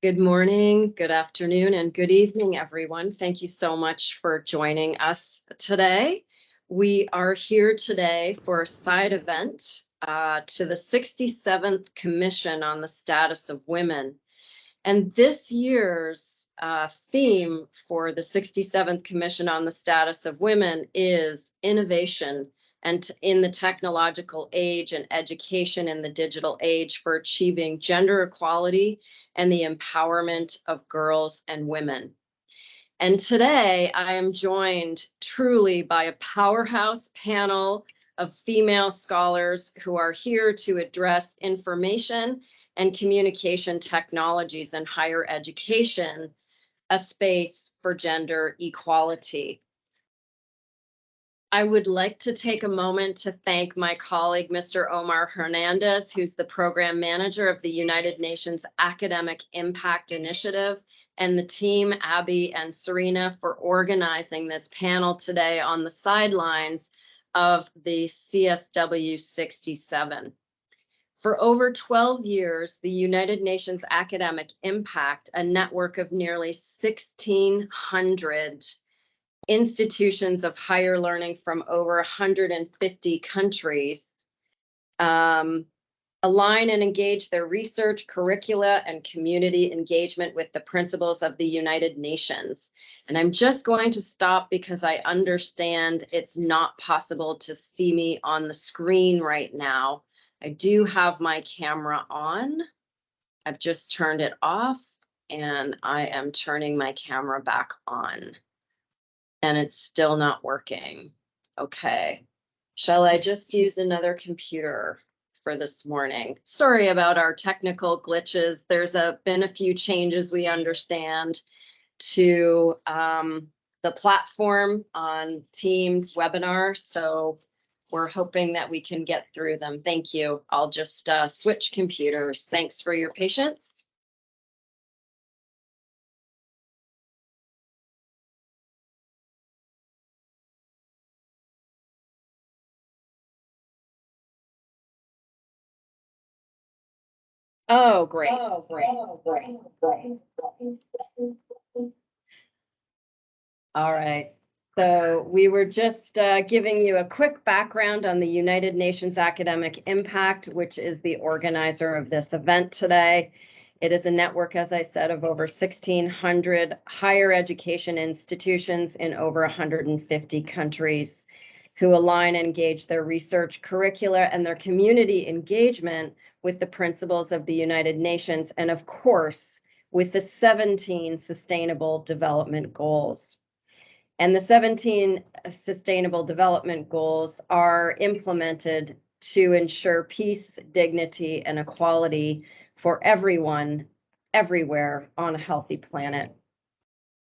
Good morning, good afternoon, and good evening, everyone. Thank you so much for joining us today. We are here today for a side event to the 67th Commission on the Status of Women. And this year's theme for the 67th Commission on the Status of Women is innovation and in the technological age and education in the digital age for achieving gender equality and the empowerment of girls and women. And today I am joined truly by a powerhouse panel of female scholars who are here to address information and communication technologies in higher education, a space for gender equality. I would like to take a moment to thank my colleague, Mr. Omar Hernandez, who's the program manager of the United Nations Academic Impact Initiative, and the team, Abby and Serena, for organizing this panel today on the sidelines of the CSW 67. For over 12 years, the United Nations Academic Impact, a network of nearly 1,600 institutions of higher learning from over 150 countries, align and engage their research, curricula, and community engagement with the principles of the United Nations. And I'm just going to stop because I understand it's not possible to see me on the screen right now. I do have my camera on. I've just turned it off and I am turning my camera back on. And it's still not working. Okay. Shall I just use another computer for this morning? Sorry about our technical glitches. There's been a few changes, we understand, to the platform on Teams webinar. So we're hoping that we can get through them. Thank you. I'll just switch computers. Thanks for your patience. Oh, great. All right. So we were just giving you a quick background on the United Nations Academic Impact, which is the organizer of this event today. It is a network, as I said, of over 1,600 higher education institutions in over 150 countries who align and engage their research, curricula, and their community engagement with the principles of the United Nations, and of course, with the 17 Sustainable Development Goals. And the 17 Sustainable Development Goals are implemented to ensure peace, dignity, and equality for everyone, everywhere on a healthy planet.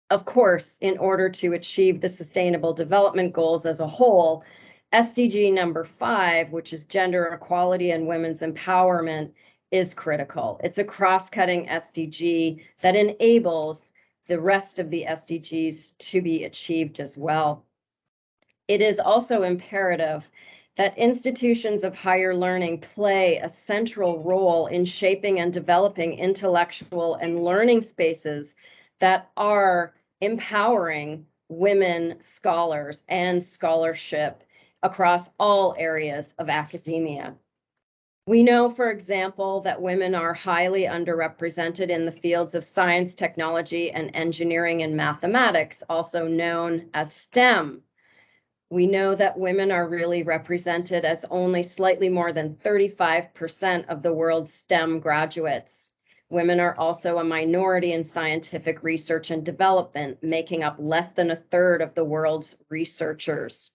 Of course, in order to achieve the Sustainable Development Goals as a whole, SDG number 5, which is gender equality and women's empowerment, is critical. It's a cross-cutting SDG that enables the rest of the SDGs to be achieved as well. It is also imperative that institutions of higher learning play a central role in shaping and developing intellectual and learning spaces that are empowering women scholars and scholarship across all areas of academia. We know, for example, that women are highly underrepresented in the fields of science, technology, and engineering and mathematics, also known as STEM. We know that women are really represented as only slightly more than 35% of the world's STEM graduates. Women are also a minority in scientific research and development, making up less than a third of the world's researchers.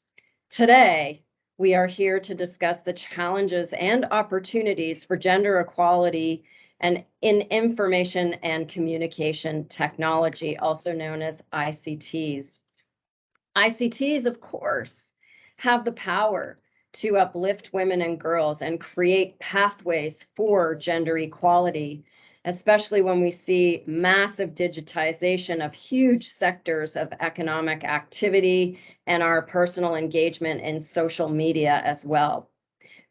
Today, we are here to discuss the challenges and opportunities for gender equality and in information and communication technology, also known as ICTs. ICTs, of course, have the power to uplift women and girls and create pathways for gender equality, especially when we see massive digitization of huge sectors of economic activity and our personal engagement in social media as well.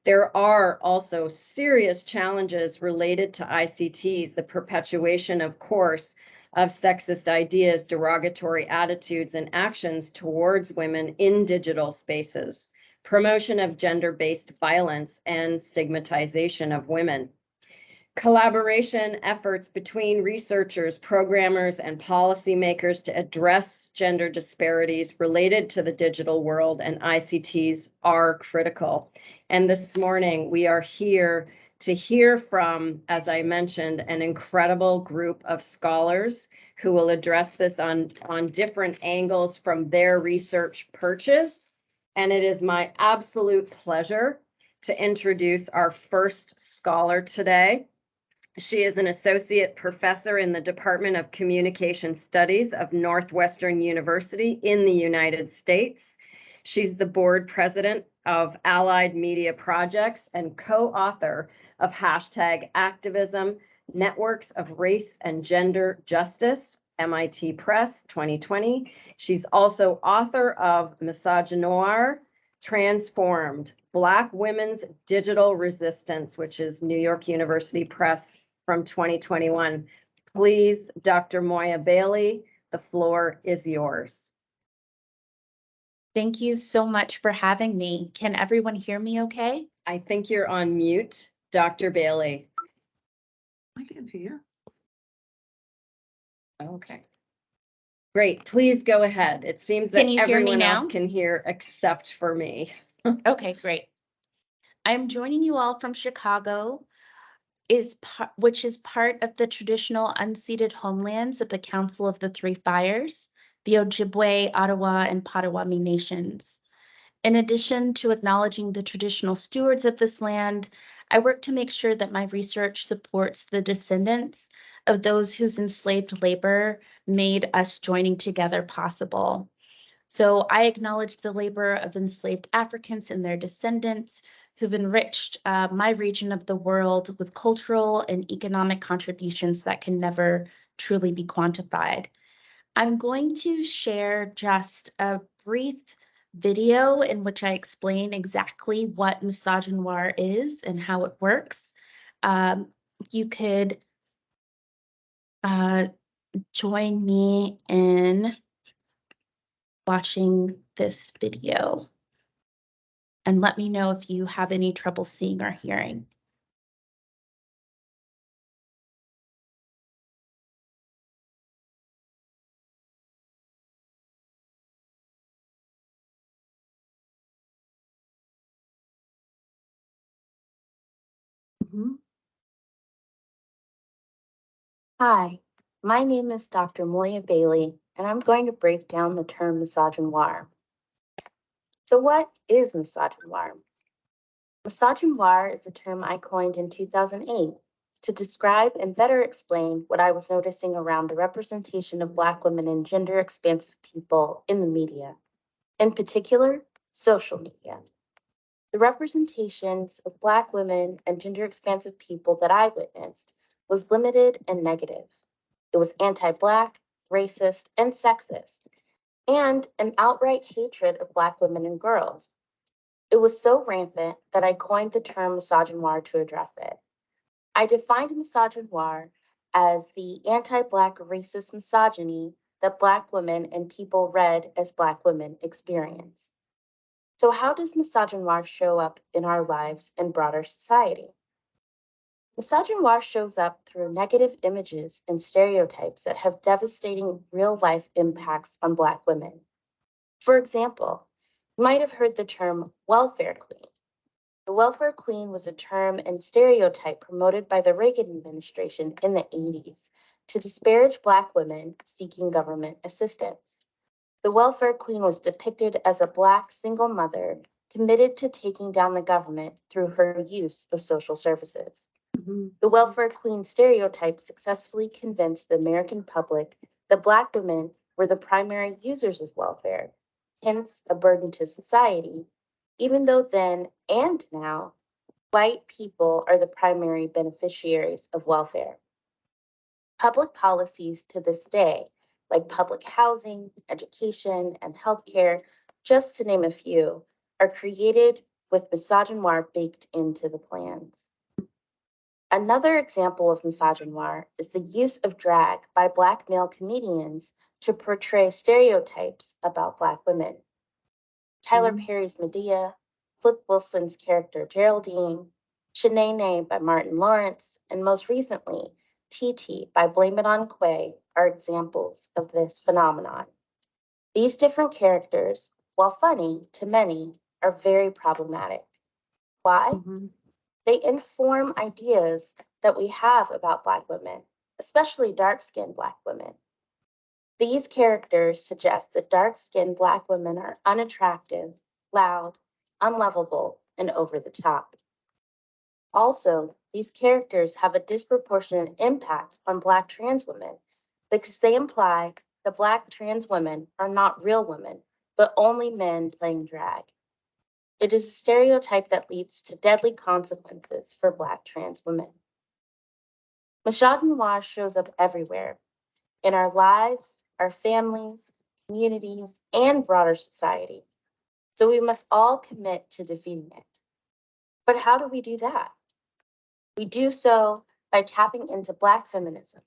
There are also serious challenges related to ICTs, the perpetuation, of course, of sexist ideas, derogatory attitudes, and actions towards women in digital spaces, promotion of gender-based violence, and stigmatization of women. Collaboration efforts between researchers, programmers, and policymakers to address gender disparities related to the digital world and ICTs are critical. And this morning, we are here to hear from, as I mentioned, an incredible group of scholars who will address this on different angles from their research perches. And it is my absolute pleasure to introduce our first scholar today. She is an associate professor in the Department of Communication Studies of Northwestern University in the United States. She's the board president of Allied Media Projects and co-author of #Activism, Networks of Race and Gender Justice, MIT Press 2020. She's also author of Misogynoir, Transformed, Black Women's Digital Resistance, which is New York University Press from 2021. Please, Dr. Moya Bailey, the floor is yours. Thank you so much for having me. Can everyone hear me okay? I think you're on mute, Dr. Bailey. I can hear. Okay. Great, please go ahead. It seems that everyone else can hear except for me. Okay, great. I'm joining you all from Chicago, which is part of the traditional unceded homelands of the Council of the Three Fires, the Ojibwe, Ottawa, and Potawatomi nations. In addition to acknowledging the traditional stewards of this land, I work to make sure that my research supports the descendants of those whose enslaved labor made us joining together possible. So I acknowledge the labor of enslaved Africans and their descendants who've enriched my region of the world with cultural and economic contributions that can never truly be quantified. I'm going to share just a brief video in which I explain exactly what misogynoir is and how it works. You could join me in watching this video and let me know if you have any trouble seeing or hearing. Hi, my name is Dr. Moya Bailey, and I'm going to break down the term misogynoir. So what is misogynoir? Misogynoir is a term I coined in 2008 to describe and better explain what I was noticing around the representation of Black women and gender-expansive people in the media, in particular, social media. The representations of Black women and gender-expansive people that I witnessed was limited and negative. It was anti-Black, racist, and sexist, and an outright hatred of Black women and girls. It was so rampant that I coined the term misogynoir to address it. I defined misogynoir as the anti-Black racist misogyny that Black women and people read as Black women experience. So how does misogynoir show up in our lives and broader society? Misogynoir shows up through negative images and stereotypes that have devastating real-life impacts on Black women. For example, you might have heard the term welfare queen. The welfare queen was a term and stereotype promoted by the Reagan administration in the 80s to disparage Black women seeking government assistance. The welfare queen was depicted as a Black single mother committed to taking down the government through her use of social services. The welfare queen stereotype successfully convinced the American public that Black women were the primary users of welfare, hence a burden to society, even though then and now, white people are the primary beneficiaries of welfare. Public policies to this day, like public housing, education, and healthcare, just to name a few, are created with misogynoir baked into the plans. Another example of misogynoir is the use of drag by Black male comedians to portray stereotypes about Black women. Tyler Perry's Medea, Flip Wilson's character Geraldine, Shanae by Martin Lawrence, and most recently, TT by Blame It on Quay are examples of this phenomenon. These different characters, while funny to many, are very problematic. Why? They inform ideas that we have about Black women, especially dark-skinned Black women. These characters suggest that dark-skinned Black women are unattractive, loud, unlovable, and over the top. Also, these characters have a disproportionate impact on Black trans women because they imply that Black trans women are not real women, but only men playing drag. It is a stereotype that leads to deadly consequences for Black trans women. Misogynoir shows up everywhere, in our lives, our families, communities, and broader society. So we must all commit to defeating it. But how do we do that? We do so by tapping into Black feminisms,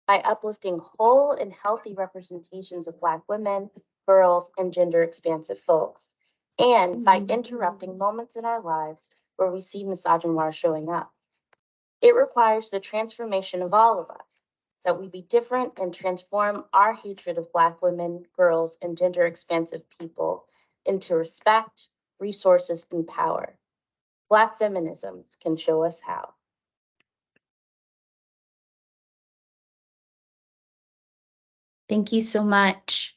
by uplifting whole and healthy representations of Black women, girls, and gender expansive folks, and by interrupting moments in our lives where we see misogynoir showing up. It requires the transformation of all of us, that we be different and transform our hatred of Black women, girls, and gender expansive people into respect, resources, and power. Black feminisms can show us how. Thank you so much.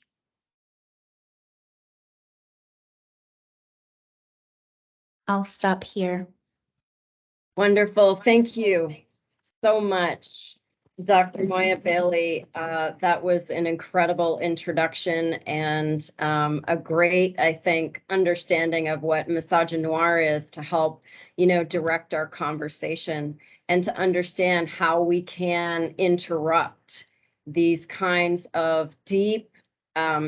I'll stop here. Wonderful. Thank you so much, Dr. Moya Bailey. That was an incredible introduction and a great, I think, understanding of what misogynoir is to help, direct our conversation and to understand how we can interrupt these kinds of deep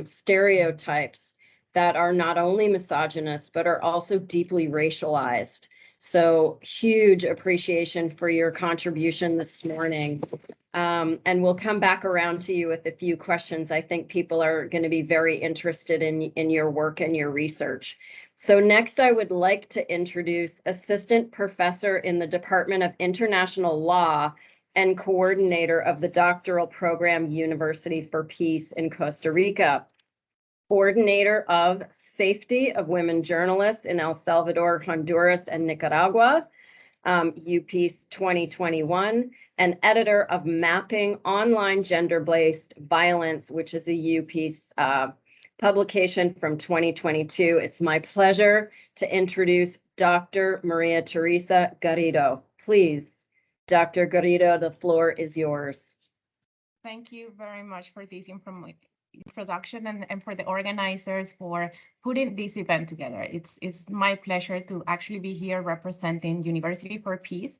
stereotypes that are not only misogynist, but are also deeply racialized. So huge appreciation for your contribution this morning. And we'll come back around to you with a few questions. I think people are going to be very interested in your work and your research. So next, I would like to introduce Assistant Professor in the Department of International Law and coordinator of the doctoral program, University for Peace in Costa Rica, coordinator of Safety of Women Journalists in El Salvador, Honduras, and Nicaragua, UPeace 2021, and editor of Mapping Online Gender-Based Violence, which is a UPeace publication from 2022. It's my pleasure to introduce Dr. Maria Teresa Garrido. Please, Dr. Garrido, the floor is yours. Thank you very much for this introduction and for the organizers for putting this event together. It's my pleasure to actually be here representing University for Peace.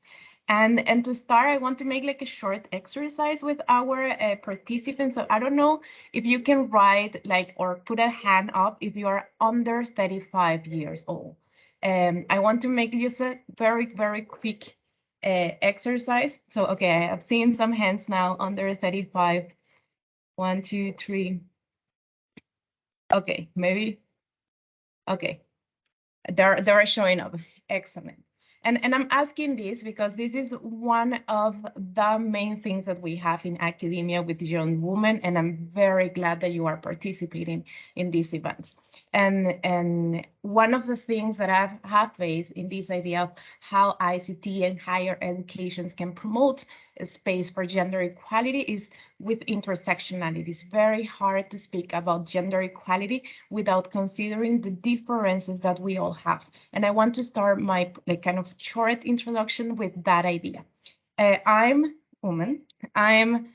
And to start, I want to make like a short exercise with our participants. So I don't know if you can write or put a hand up if you are under 35 years old. I want to make just a very, very quick exercise. So, okay, I have seen some hands now under 35. 1, 2, 3. Okay, maybe. Okay, they're showing up. Excellent. And I'm asking this because this is one of the main things that we have in academia with young women, and I'm very glad that you are participating in these events. And one of the things that I have faced in this idea of how ICT and higher educations can promote a space for gender equality is with intersectionality. It's very hard to speak about gender equality without considering the differences that we all have. And I want to start my kind of short introduction with that idea. I'm a woman. I'm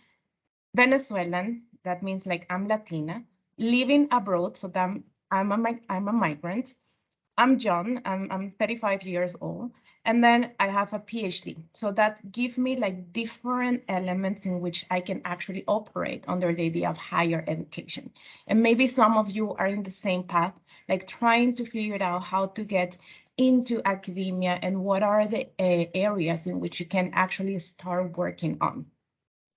Venezuelan. That means I'm Latina, living abroad. So that I'm a migrant. I'm young. I'm 35 years old. And then I have a PhD. So that gives me different elements in which I can actually operate under the idea of higher education. And maybe some of you are in the same path, trying to figure out how to get into academia and what are the areas in which you can actually start working on.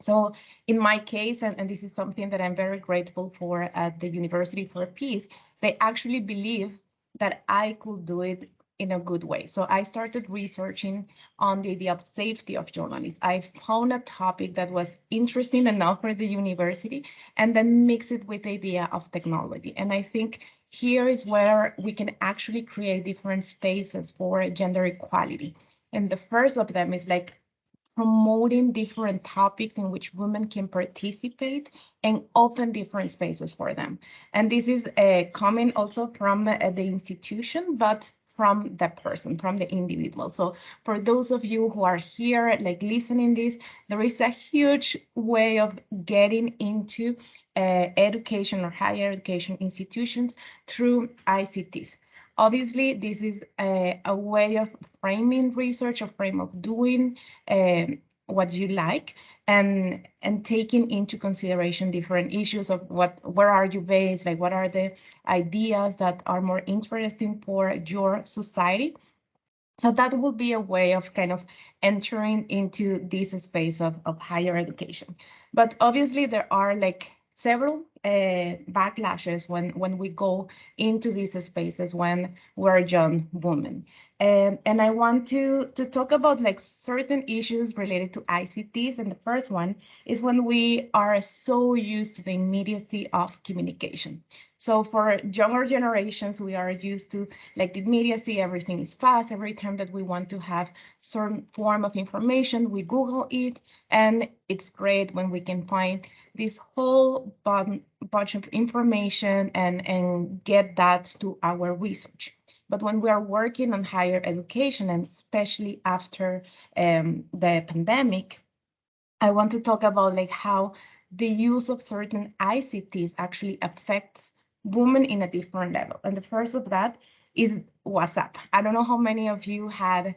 So in my case, and this is something that I'm very grateful for at the University for Peace, they actually believe that I could do it in a good way. So I started researching on the idea of safety of journalists. I found a topic that was interesting enough for the university and then mix it with the idea of technology. And I think here is where we can actually create different spaces for gender equality. And the first of them is like promoting different topics in which women can participate and open different spaces for them. And this is coming also from the institution, but from the person, from the individual. So for those of you who are here, like listening this, there is a huge way of getting into education or higher education institutions through ICTs. Obviously, this is a way of framing research, a frame of doing what you like, and taking into consideration different issues of where are you based, like what are the ideas that are more interesting for your society. So that will be a way of kind of entering into this space of higher education. But obviously there are like several backlashes when we go into these spaces when we're young women. And I want to talk about like certain issues related to ICTs. And the first one is when we are so used to the immediacy of communication. So for younger generations, we are used to like the immediacy, everything is fast. Every time that we want to have some form of information, we Google it, and it's great when we can find this whole bunch of information and get that to our research. But when we are working on higher education, and especially after the pandemic, I want to talk about like how the use of certain ICTs actually affects women in a different level. And the first of that is WhatsApp. I don't know how many of you had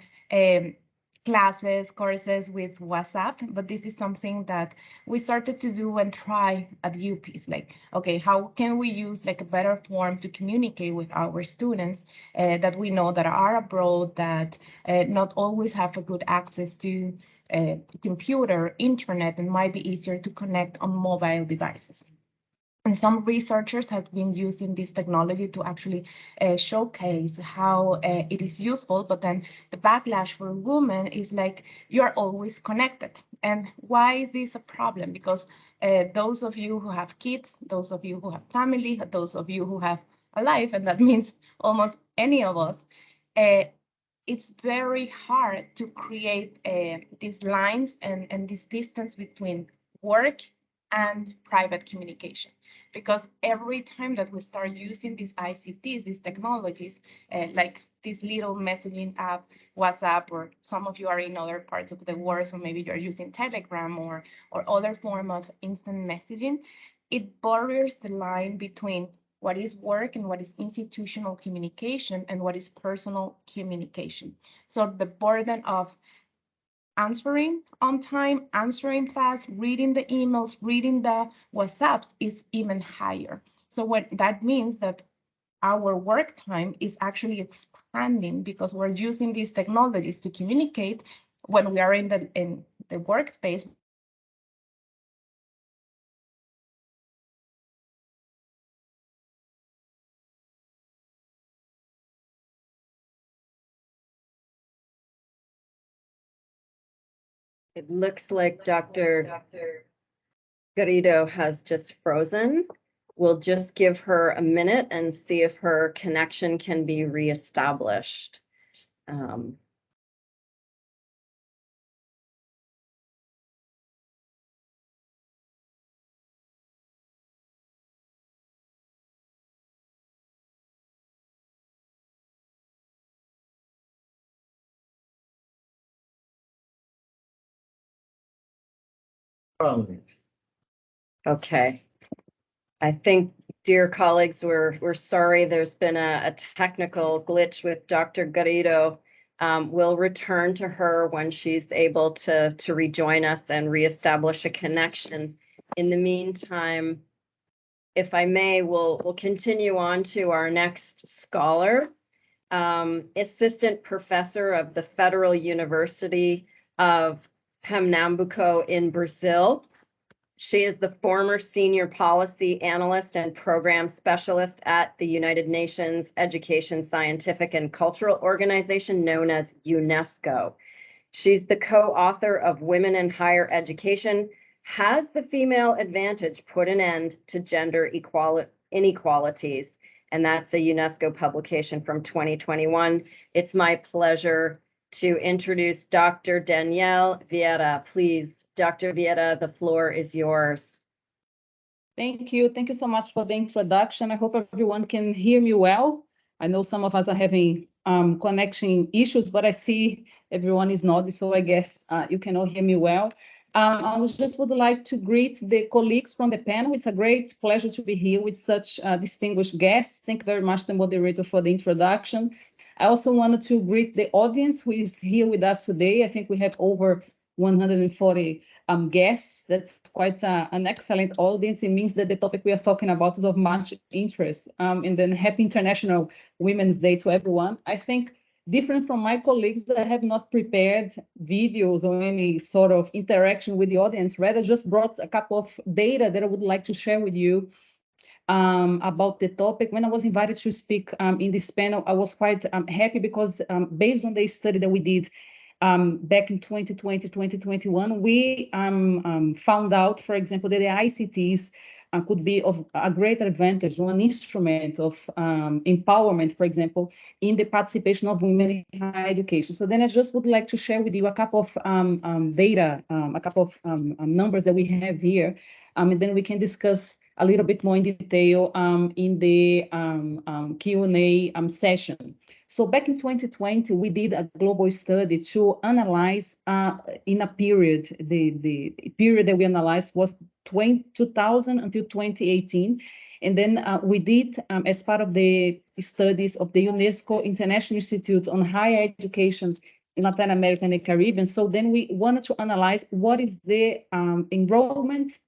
classes, courses with WhatsApp, but this is something that we started to do and try at UPs. Like, okay, how can we use like a better form to communicate with our students that we know that are abroad, that not always have a good access to computer, internet, and might be easier to connect on mobile devices. And some researchers have been using this technology to actually showcase how it is useful, but then the backlash for women is like, you're always connected. And why is this a problem? Because those of you who have kids, those of you who have family, those of you who have a life, and that means almost any of us, it's very hard to create these lines and this distance between work and private communication. Because every time that we start using these ICTs, these technologies, like this little messaging app, WhatsApp, or some of you are in other parts of the world, so maybe you're using Telegram or other form of instant messaging, it blurs the line between what is work and what is institutional communication and what is personal communication. So the burden of answering on time, answering fast, reading the emails, reading the WhatsApps is even higher. So what that means that our work time is actually expanding because we're using these technologies to communicate when we are in the workspace. It looks like Dr. Garrido has just frozen. We'll just give her a minute and see if her connection can be reestablished. Okay. I think, dear colleagues, we're sorry there's been a technical glitch with Dr. Garrido. We'll return to her when she's able to rejoin us and reestablish a connection. In the meantime, if I may, we'll continue on to our next scholar. assistant professor of the Federal University of Pernambuco in Brazil. She is the former senior policy analyst and program specialist at the United Nations Education, Scientific, and Cultural Organization known as UNESCO. She's the co-author of Women in Higher Education, Has the Female Advantage Put an End to Gender Inequalities? And that's a UNESCO publication from 2021. It's my pleasure to introduce Dr. Danielle Vieira. Please, Dr. Vieira, the floor is yours. Thank you. Thank you so much for the introduction. I hope everyone can hear me well. I know some of us are having connection issues, but I see everyone is nodding, so I guess you can all hear me well. I just would like to greet the colleagues from the panel. It's a great pleasure to be here with such distinguished guests. Thank you very much, the moderator, for the introduction. I also wanted to greet the audience who is here with us today. I think we have over 140 guests. That's quite an excellent audience. It means that the topic we are talking about is of much interest. And then happy International Women's Day to everyone. I think different from my colleagues, I have not prepared videos or any sort of interaction with the audience, rather just brought a couple of data that I would like to share with you about the topic. When I was invited to speak in this panel, I was quite happy because based on the study that we did back in 2020, 2021, we found out, for example, that the ICTs could be of a great advantage or an instrument of empowerment, for example, in the participation of women in higher education. So then I just would like to share with you a couple of data, a couple of numbers that we have here, and then we can discuss a little bit more in detail in the Q&A session. So back in 2020, we did a global study to analyze in a period, the period that we analyzed was 2000 until 2018. And then we did, as part of the studies of the UNESCO International Institute on Higher Education in Latin America and the Caribbean. So then we wanted to analyze what is the enrollment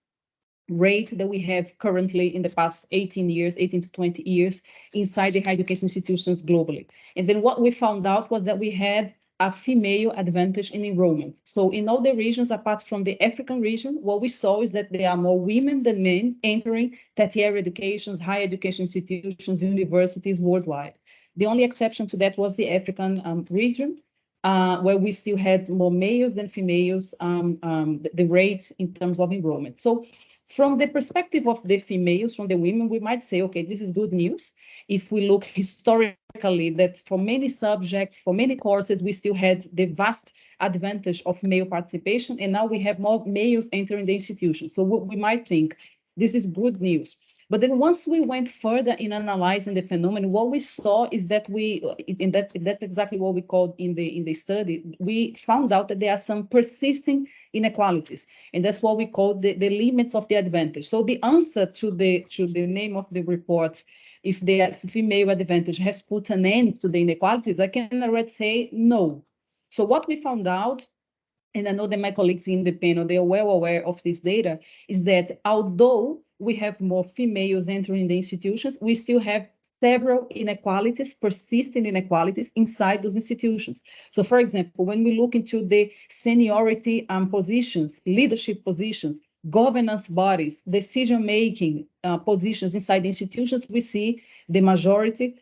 rate that we have currently in the past 18 to 20 years inside the higher education institutions globally. And then what we found out was that we had a female advantage in enrollment. So in all the regions, apart from the African region, what we saw is that there are more women than men entering tertiary educations, higher education institutions, universities worldwide. The only exception to that was the African region, where we still had more males than females, the rate in terms of enrollment. So from the perspective of the females, from the women, we might say, okay, this is good news. If we look historically, that for many subjects, for many courses, we still had the vast advantage of male participation, and now we have more males entering the institution. So we might think this is good news. But then once we went further in analyzing the phenomenon, what we saw is that that's exactly what we called in the study. We found out that there are some persisting inequalities, and that's what we call the limits of the advantage. So the answer to the name of the report, if the female advantage has put an end to the inequalities, I can already say no. So what we found out, and I know that my colleagues in the panel, they are well aware of this data, is that although we have more females entering the institutions, we still have several inequalities, persistent inequalities inside those institutions. So for example, when we look into the seniority positions, leadership positions, governance bodies, decision-making positions inside the institutions, we see the majority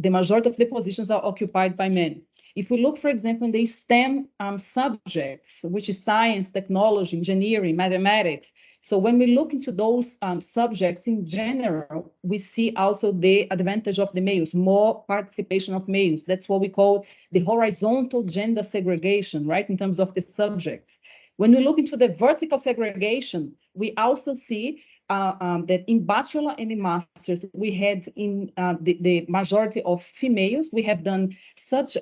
of the positions are occupied by men. If we look, for example, in the STEM subjects, which is science, technology, engineering, mathematics, so when we look into those subjects in general, we see also the advantage of the males, more participation of males. That's what we call the horizontal gender segregation, right, in terms of the subjects. When we look into the vertical segregation, we also see that in bachelor and in masters, we had in the majority of females. We have done such,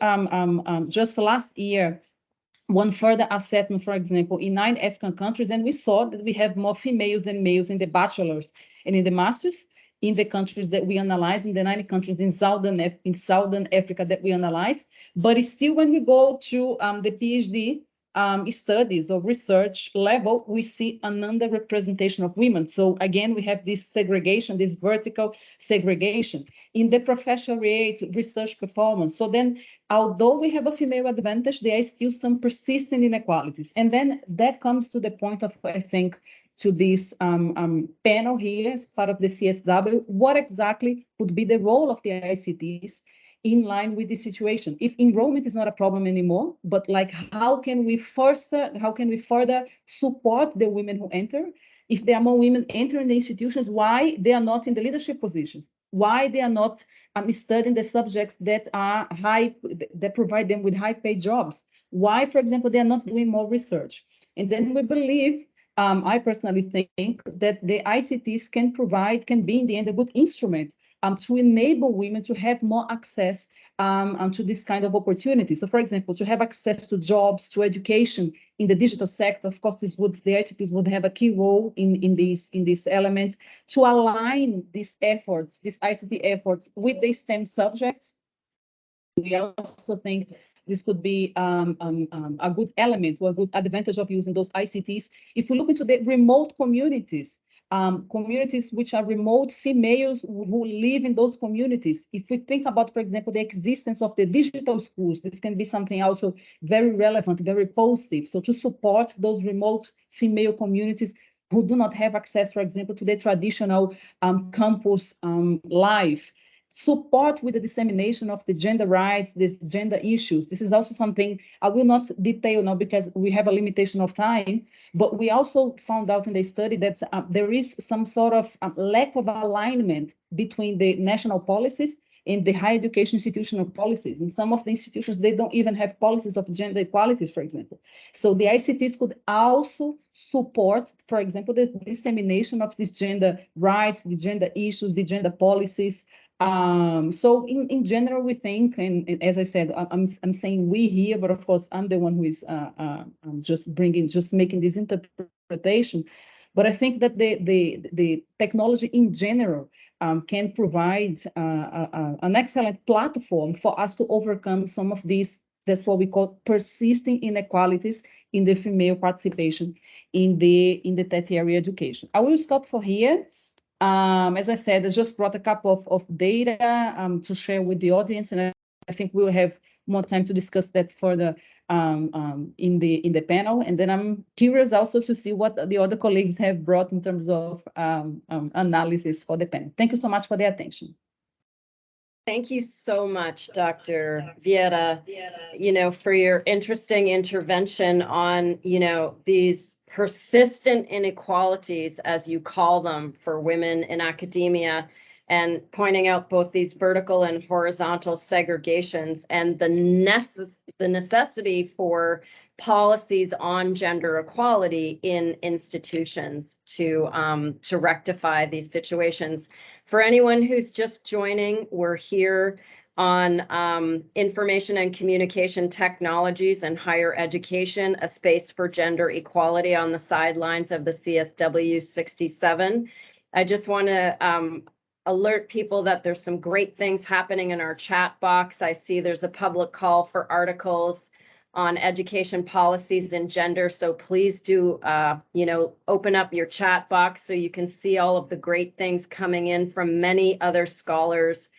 just last year, one further assessment, for example, in 9 African countries, and we saw that we have more females than males in the bachelors and in the masters in the countries that we analyze, in the 90 countries in Southern Africa that we analyze. But it's still, when we go to the PhD studies or research level, we see an underrepresentation of women. So again, we have this segregation, this vertical segregation in the professional research performance. So then, although we have a female advantage, there are still some persistent inequalities. And then that comes to the point of, I think, to this panel here as part of the CSW, what exactly would be the role of the ICTs in line with the situation? If enrollment is not a problem anymore, but like how can we further support the women who enter? If there are more women entering the institutions, why they are not in the leadership positions? Why they are not studying the subjects that are that provide them with high-paid jobs? Why, for example, they are not doing more research? And then we believe, I personally think that the ICTs can be in the end a good instrument to enable women to have more access to this kind of opportunity. So, for example, to have access to jobs, to education in the digital sector. Of course, the ICTs would have a key role in this element to align these efforts, these ICT efforts, with the STEM subjects. We also think this could be a good element or a good advantage of using those ICTs. If we look into the remote communities, communities which are remote, females who live in those communities. If we think about, for example, the existence of the digital schools, this can be something also very relevant, very positive. So to support those remote female communities who do not have access, for example, to the traditional campus life. Support with the dissemination of the gender rights, these gender issues. This is also something I will not detail now because we have a limitation of time, but we also found out in the study that there is some sort of lack of alignment between the national policies and the higher education institutional policies. In some of the institutions, they don't even have policies of gender equality, for example. So the ICTs could also support, for example, the dissemination of these gender rights, the gender issues, the gender policies. So in general, we think, and as I said, I'm saying we here, but of course, I'm the one who is just making this interpretation. But I think that the technology in general can provide an excellent platform for us to overcome some of these, that's what we call persisting inequalities in the female participation in the tertiary education. I will stop for here. As I said, I just brought a couple of data to share with the audience, and I think we'll have more time to discuss that further in the panel. And then I'm curious also to see what the other colleagues have brought in terms of analysis for the panel. Thank you so much for the attention. Thank you so much, Dr. Vieira, for your interesting intervention on, these persistent inequalities, as you call them, for women in academia, and pointing out both these vertical and horizontal segregations and the necessity for policies on gender equality in institutions to rectify these situations. For anyone who's just joining, we're here on information and communication technologies and higher education, a space for gender equality on the sidelines of the CSW 67. I just want to alert people that there's some great things happening in our chat box. I see there's a public call for articles on education policies and gender. So please do, open up your chat box so you can see all of the great things coming in from many other scholars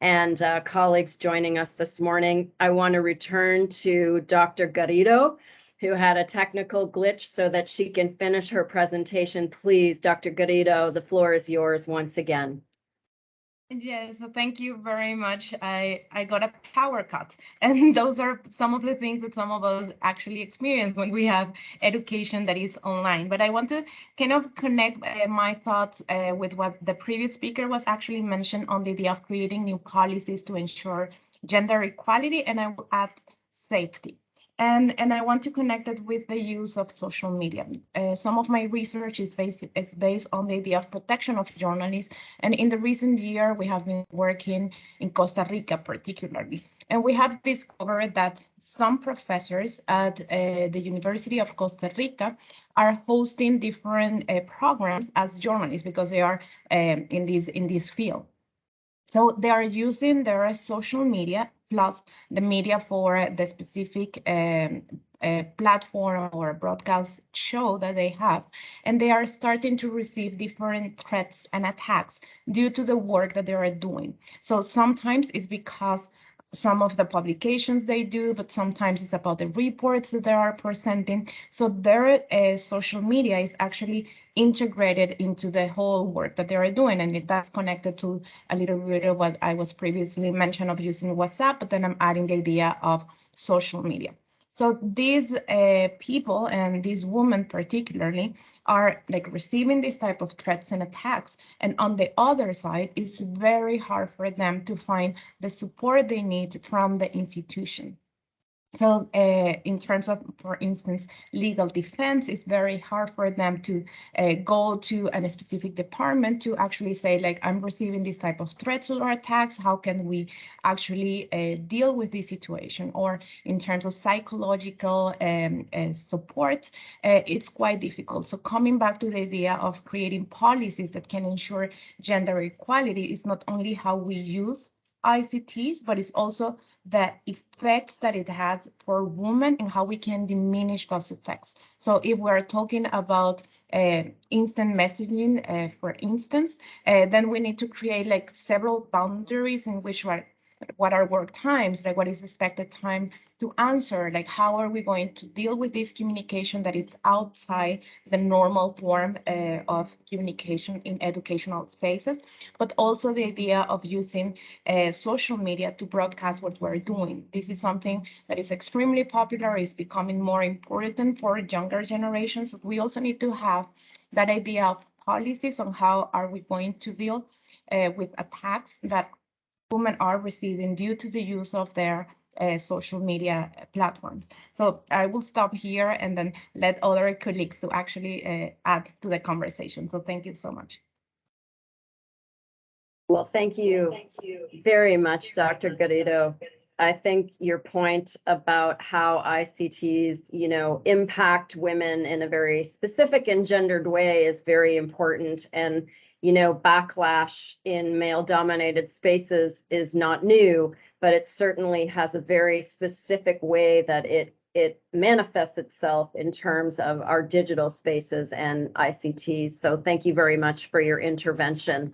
and colleagues joining us this morning. I want to return to Dr. Garrido, who had a technical glitch so that she can finish her presentation. Please, Dr. Garrido, the floor is yours once again. Yes, so thank you very much. I got a power cut, and those are some of the things that some of us actually experience when we have education that is online. But I want to kind of connect my thoughts with what the previous speaker was actually mentioned on the idea of creating new policies to ensure gender equality, and I will add safety. And I want to connect it with the use of social media. Some of my research is based on the idea of protection of journalists. And in the recent year, we have been working in Costa Rica particularly. And we have discovered that some professors at the University of Costa Rica are hosting different programs as journalists because they are in this field. So they are using their social media plus the media for the specific platform or broadcast show that they have. And they are starting to receive different threats and attacks due to the work that they are doing. So sometimes it's because some of the publications they do, but sometimes it's about the reports that they are presenting. So their social media is actually integrated into the whole work that they are doing. And that's connected to a little bit of what I was previously mentioned of using WhatsApp, but then I'm adding the idea of social media. So these people and these women particularly are like receiving this type of threats and attacks. And on the other side, it's very hard for them to find the support they need from the institution. So in terms of, for instance, legal defense, it's very hard for them to go to a specific department to actually say, like, I'm receiving this type of threats or attacks. How can we actually deal with this situation? Or in terms of psychological support, it's quite difficult. So coming back to the idea of creating policies that can ensure gender equality is not only how we use ICTs, but it's also the effects that it has for women and how we can diminish those effects. So if we're talking about instant messaging, for instance, then we need to create like several boundaries in which what are work times, like what is expected time to answer, like how are we going to deal with this communication that is outside the normal form of communication in educational spaces, but also the idea of using social media to broadcast what we're doing. This is something that is extremely popular, is becoming more important for younger generations. We also need to have that idea of policies on how are we going to deal with attacks that women are receiving due to the use of their social media platforms. So I will stop here and then let other colleagues to actually add to the conversation. So thank you so much. Well, thank you very much, Dr. Garrido. I think your point about how ICTs, impact women in a very specific and gendered way is very important. And backlash in male-dominated spaces is not new, but it certainly has a very specific way that it manifests itself in terms of our digital spaces and ICTs. So thank you very much for your intervention.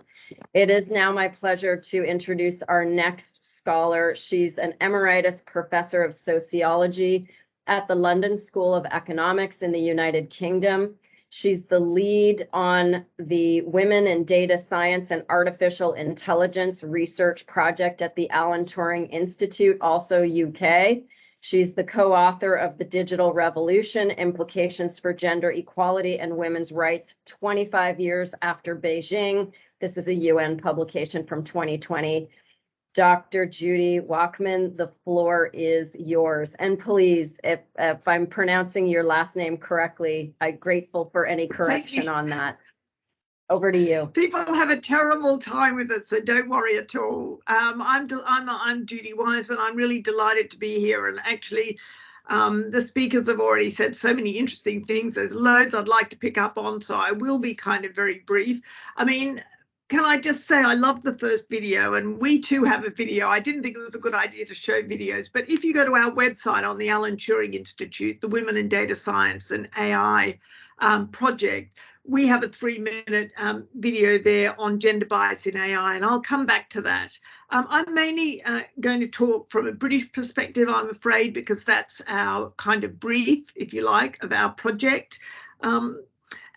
It is now my pleasure to introduce our next scholar. She's an emeritus professor of sociology at the London School of Economics in the United Kingdom. She's the lead on the Women in Data Science and Artificial Intelligence research project at the Alan Turing Institute, also UK. She's the co-author of The Digital Revolution, Implications for Gender Equality and Women's Rights 25 Years After Beijing. This is a UN publication from 2020. Dr. Judy Walkman, the floor is yours. And please, if I'm pronouncing your last name correctly, I'm grateful for any correction on that. Over to you. People have a terrible time with it, so don't worry at all. I'm Judy Wiseman. I'm really delighted to be here, and actually the speakers have already said so many interesting things. There's loads I'd like to pick up on, so I will be kind of very brief. I mean, can I just say I loved the first video, and we too have a video. I didn't think it was a good idea to show videos, but if you go to our website on the Alan Turing Institute, the Women in Data Science and AI project, we have a 3-minute video there on gender bias in AI, and I'll come back to that. I'm mainly going to talk from a British perspective, I'm afraid, because that's our kind of brief, if you like, of our project.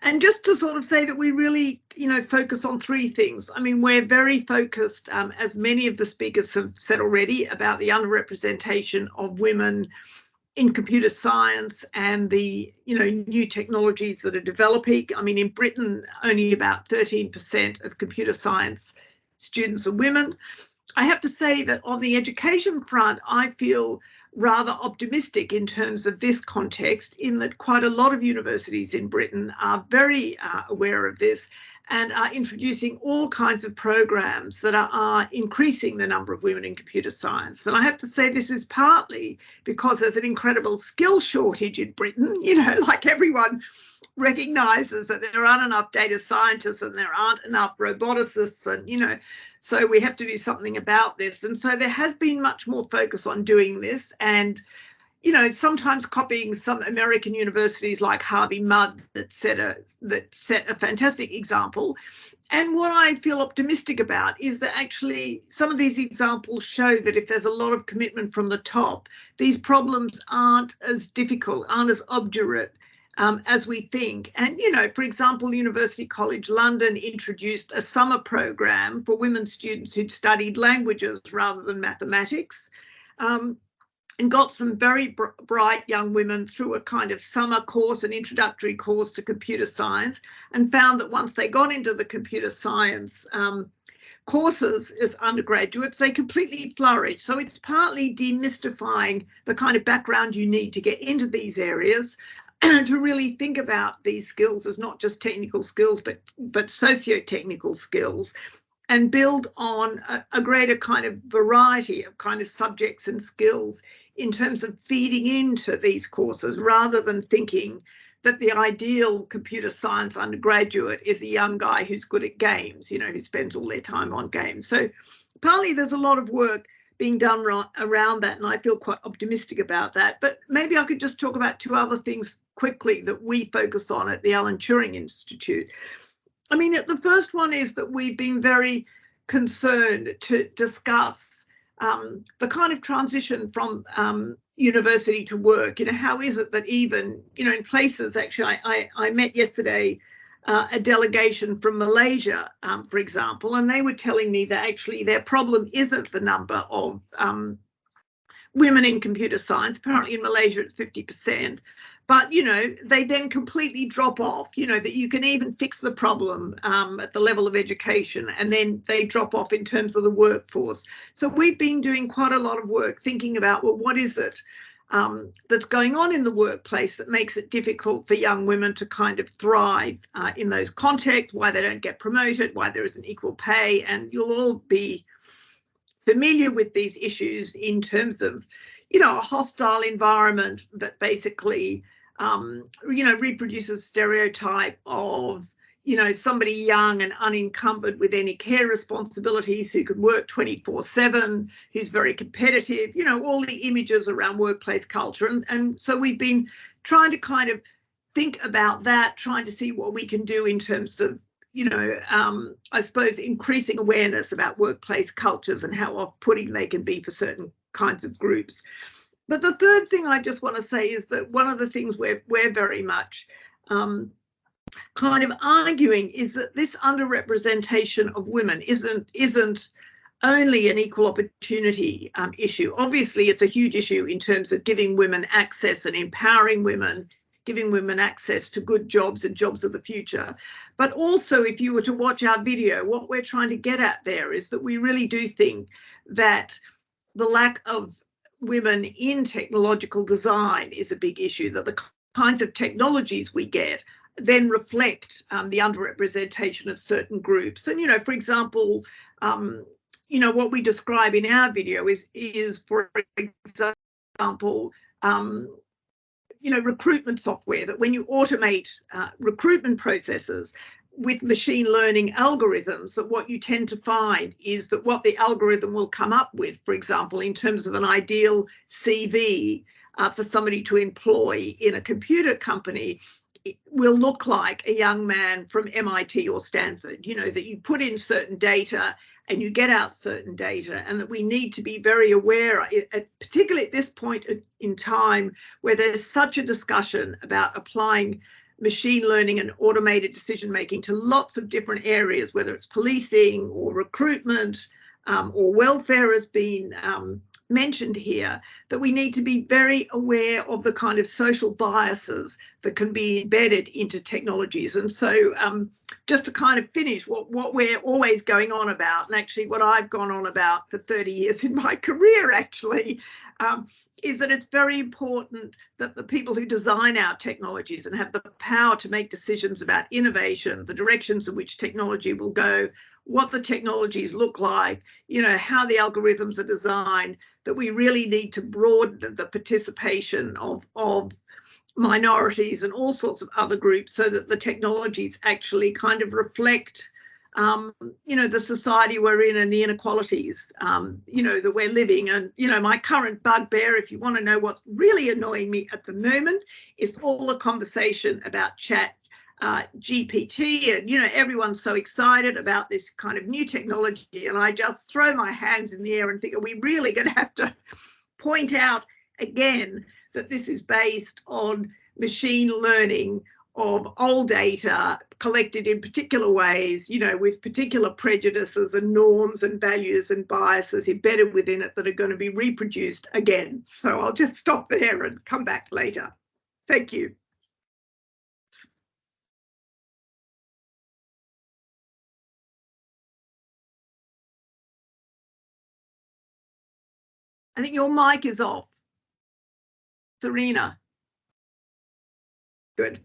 And just to sort of say that we really, focus on 3 things. I mean, we're very focused, as many of the speakers have said already, about the underrepresentation of women in computer science and the, new technologies that are developing. I mean, in Britain, only about 13% of computer science students are women. I have to say that on the education front, I feel rather optimistic in terms of this context, in that quite a lot of universities in Britain are very aware of this and are introducing all kinds of programs that are increasing the number of women in computer science. And I have to say this is partly because there's an incredible skill shortage in Britain. You know, like everyone recognises that there aren't enough data scientists and there aren't enough roboticists, and, you know, so we have to do something about this. And so there has been much more focus on doing this, and, you know, sometimes copying some American universities like Harvey Mudd that set a fantastic example. And what I feel optimistic about is that actually some of these examples show that if there's a lot of commitment from the top, these problems aren't as difficult, aren't as obdurate as we think. And, you know, for example, University College London introduced a summer program for women students who'd studied languages rather than mathematics. And got some very bright young women through a kind of summer course, an introductory course to computer science, and found that once they got into the computer science courses as undergraduates, they completely flourished. So it's partly demystifying the kind of background you need to get into these areas and to really think about these skills as not just technical skills, but socio-technical skills, and build on a greater kind of variety of kind of subjects and skills in terms of feeding into these courses, rather than thinking that the ideal computer science undergraduate is a young guy who's good at games, you know, who spends all their time on games. So partly there's a lot of work being done around that, and I feel quite optimistic about that. But maybe I could just talk about two other things quickly that we focus on at the Alan Turing Institute. I mean, the first one is that we've been very concerned to discuss the kind of transition from university to work. You know, how is it that even, you know, in places, actually, I met yesterday a delegation from Malaysia, for example, and they were telling me that actually their problem isn't the number of women in computer science. Apparently in Malaysia it's 50%, but, you know, they then completely drop off, you know, that you can even fix the problem at the level of education, and then they drop off in terms of the workforce. So we've been doing quite a lot of work thinking about, well, what is it that's going on in the workplace that makes it difficult for young women to kind of thrive in those contexts, why they don't get promoted, why there isn't equal pay. And you'll all be familiar with these issues in terms of, you know, a hostile environment that basically, you know, reproduces stereotype of, you know, somebody young and unencumbered with any care responsibilities who can work 24/7, who's very competitive, you know, all the images around workplace culture. And so we've been trying to kind of think about that, trying to see what we can do in terms of, you know, I suppose increasing awareness about workplace cultures and how off-putting they can be for certain kinds of groups. But the third thing I just want to say is that one of the things we're very much kind of arguing is that this underrepresentation of women isn't only an equal opportunity issue. Obviously, it's a huge issue in terms of giving women access and empowering women, giving women access to good jobs and jobs of the future. But also, if you were to watch our video, what we're trying to get at there is that we really do think that the lack of women in technological design is a big issue, that the kinds of technologies we get then reflect the underrepresentation of certain groups. And, you know, for example, you know, what we describe in our video is for example, you know, recruitment software, that when you automate recruitment processes with machine learning algorithms, that what you tend to find is that what the algorithm will come up with, for example, in terms of an ideal CV for somebody to employ in a computer company, it will look like a young man from MIT or Stanford, you know, that you put in certain data and you get out certain data, and that we need to be very aware, particularly at this point in time where there's such a discussion about applying machine learning and automated decision making to lots of different areas, whether it's policing or recruitment or welfare has been mentioned here, that we need to be very aware of the kind of social biases that can be embedded into technologies. And so just to kind of finish what we're always going on about, and actually what I've gone on about for 30 years in my career actually, is that it's very important that the people who design our technologies and have the power to make decisions about innovation, the directions in which technology will go, what the technologies look like, you know, how the algorithms are designed, that we really need to broaden the participation of minorities and all sorts of other groups so that the technologies actually kind of reflect, you know, the society we're in and the inequalities, you know, that we're living. And, you know, my current bugbear, if you want to know what's really annoying me at the moment, is all the conversation about chat GPT, and you know, everyone's so excited about this kind of new technology, and I just throw my hands in the air and think, are we really going to have to point out again that this is based on machine learning of old data collected in particular ways, you know, with particular prejudices and norms and values and biases embedded within it that are going to be reproduced again? So I'll just stop there and come back later. Thank you. I think your mic is off. Serena. Good.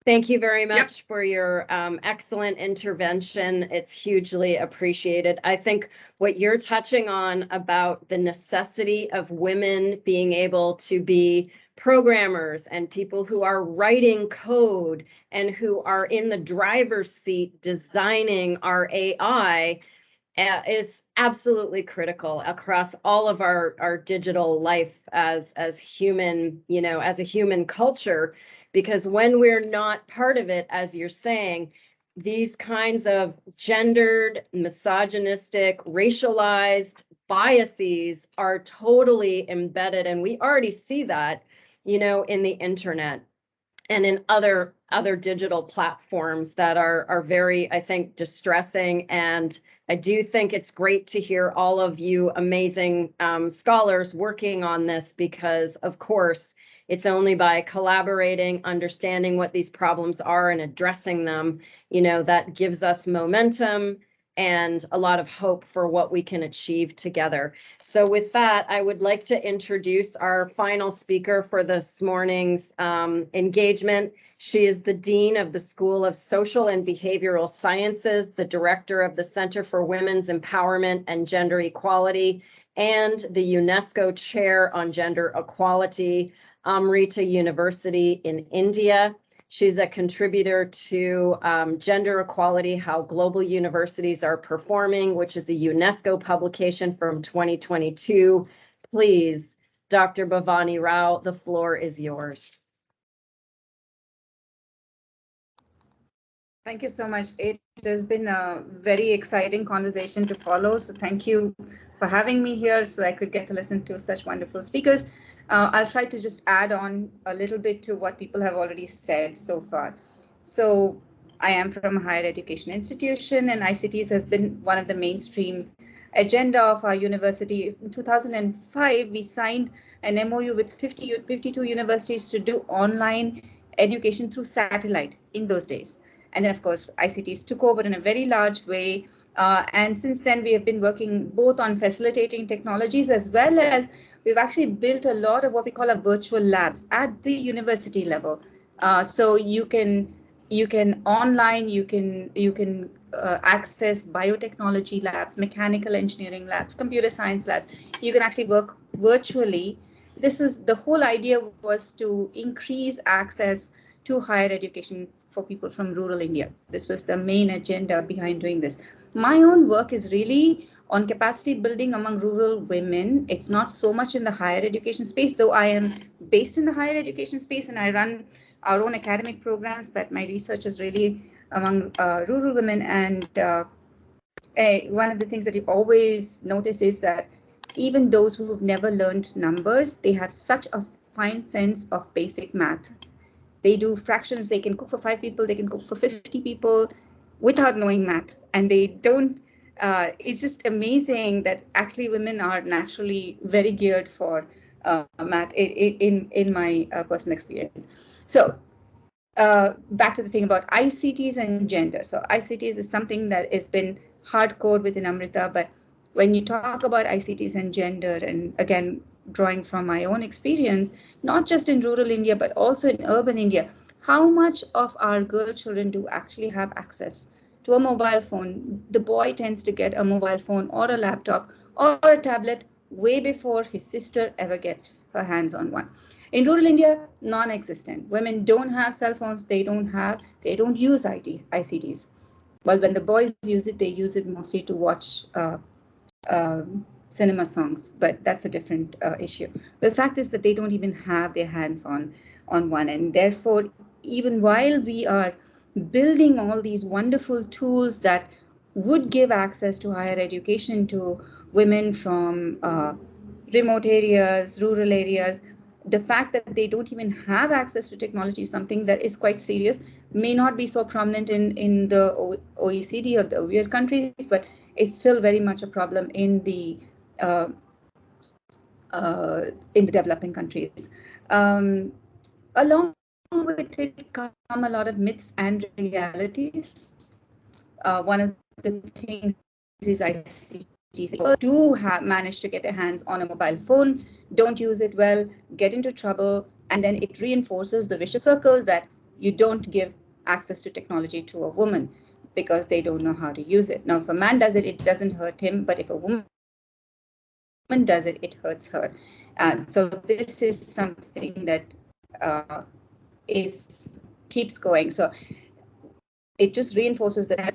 Thank you very much for your excellent intervention. It's hugely appreciated. I think what you're touching on about the necessity of women being able to be programmers and people who are writing code and who are in the driver's seat designing our AI is absolutely critical across all of our digital life as human, you know, as a human culture. Because when we're not part of it, as you're saying, these kinds of gendered, misogynistic, racialized biases are totally embedded. And we already see that, you know, in the internet and in other digital platforms that are very, I think, distressing. And I do think it's great to hear all of you amazing scholars working on this, because of course, it's only by collaborating, understanding what these problems are and addressing them, you know, that gives us momentum and a lot of hope for what we can achieve together. So with that, I would like to introduce our final speaker for this morning's engagement. She is the Dean of the School of Social and Behavioral Sciences, the Director of the Center for Women's Empowerment and Gender Equality, and the UNESCO Chair on Gender Equality, Amrita University in India. She's a contributor to Gender Equality, How Global Universities Are Performing, which is a UNESCO publication from 2022. Please, Dr. Bhavani Rao, the floor is yours. Thank you so much. It has been a very exciting conversation to follow. So thank you for having me here so I could get to listen to such wonderful speakers. I'll try to just add on a little bit to what people have already said so far. So I am from a higher education institution, and ICTs has been one of the mainstream agenda of our university. In 2005, we signed an MOU with 52 universities to do online education through satellite in those days. And then, of course, ICTs took over in a very large way. And since then, we have been working both on facilitating technologies as well as we've actually built a lot of what we call a virtual labs at the university level. So you can online, you can access biotechnology labs, mechanical engineering labs, computer science labs. You can actually work virtually. This is the whole idea, was to increase access to higher education for people from rural India. This was the main agenda behind doing this. My own work is really on capacity building among rural women. It's not so much in the higher education space, though I am based in the higher education space and I run our own academic programs, but my research is really among rural women. And one of the things that you always notice is that even those who've never learned numbers, they have such a fine sense of basic math. They do fractions, they can cook for 5 people, they can cook for 50 people without knowing math. And they don't it's just amazing that actually women are naturally very geared for math in my personal experience. So back to the thing about ICTs and gender. So ICTs is something that has been hardcore within Amrita, but when you talk about ICTs and gender, and again, drawing from my own experience, not just in rural India, but also in urban India, how much of our girl children do actually have access to a mobile phone? The boy tends to get a mobile phone or a laptop or a tablet way before his sister ever gets her hands on one. In rural India, non-existent. Women don't have cell phones. They don't use ICTs. Well, when the boys use it, they use it mostly to watch cinema songs, but that's a different issue. The fact is that they don't even have their hands on one, and therefore, even while we are building all these wonderful tools that would give access to higher education to women from remote areas, rural areas, the fact that they don't even have access to technology is something that is quite serious. May not be so prominent in the OECD or the weird countries, but it's still very much a problem in the developing countries. Along with it come a lot of myths and realities. One of the things is ICTs do manage to get their hands on a mobile phone, don't use it well, get into trouble, and then it reinforces the vicious circle that you don't give access to technology to a woman because they don't know how to use it. Now, if a man does it, it doesn't hurt him, but if a woman does it, it hurts her. So this is something that keeps going. So it just reinforces that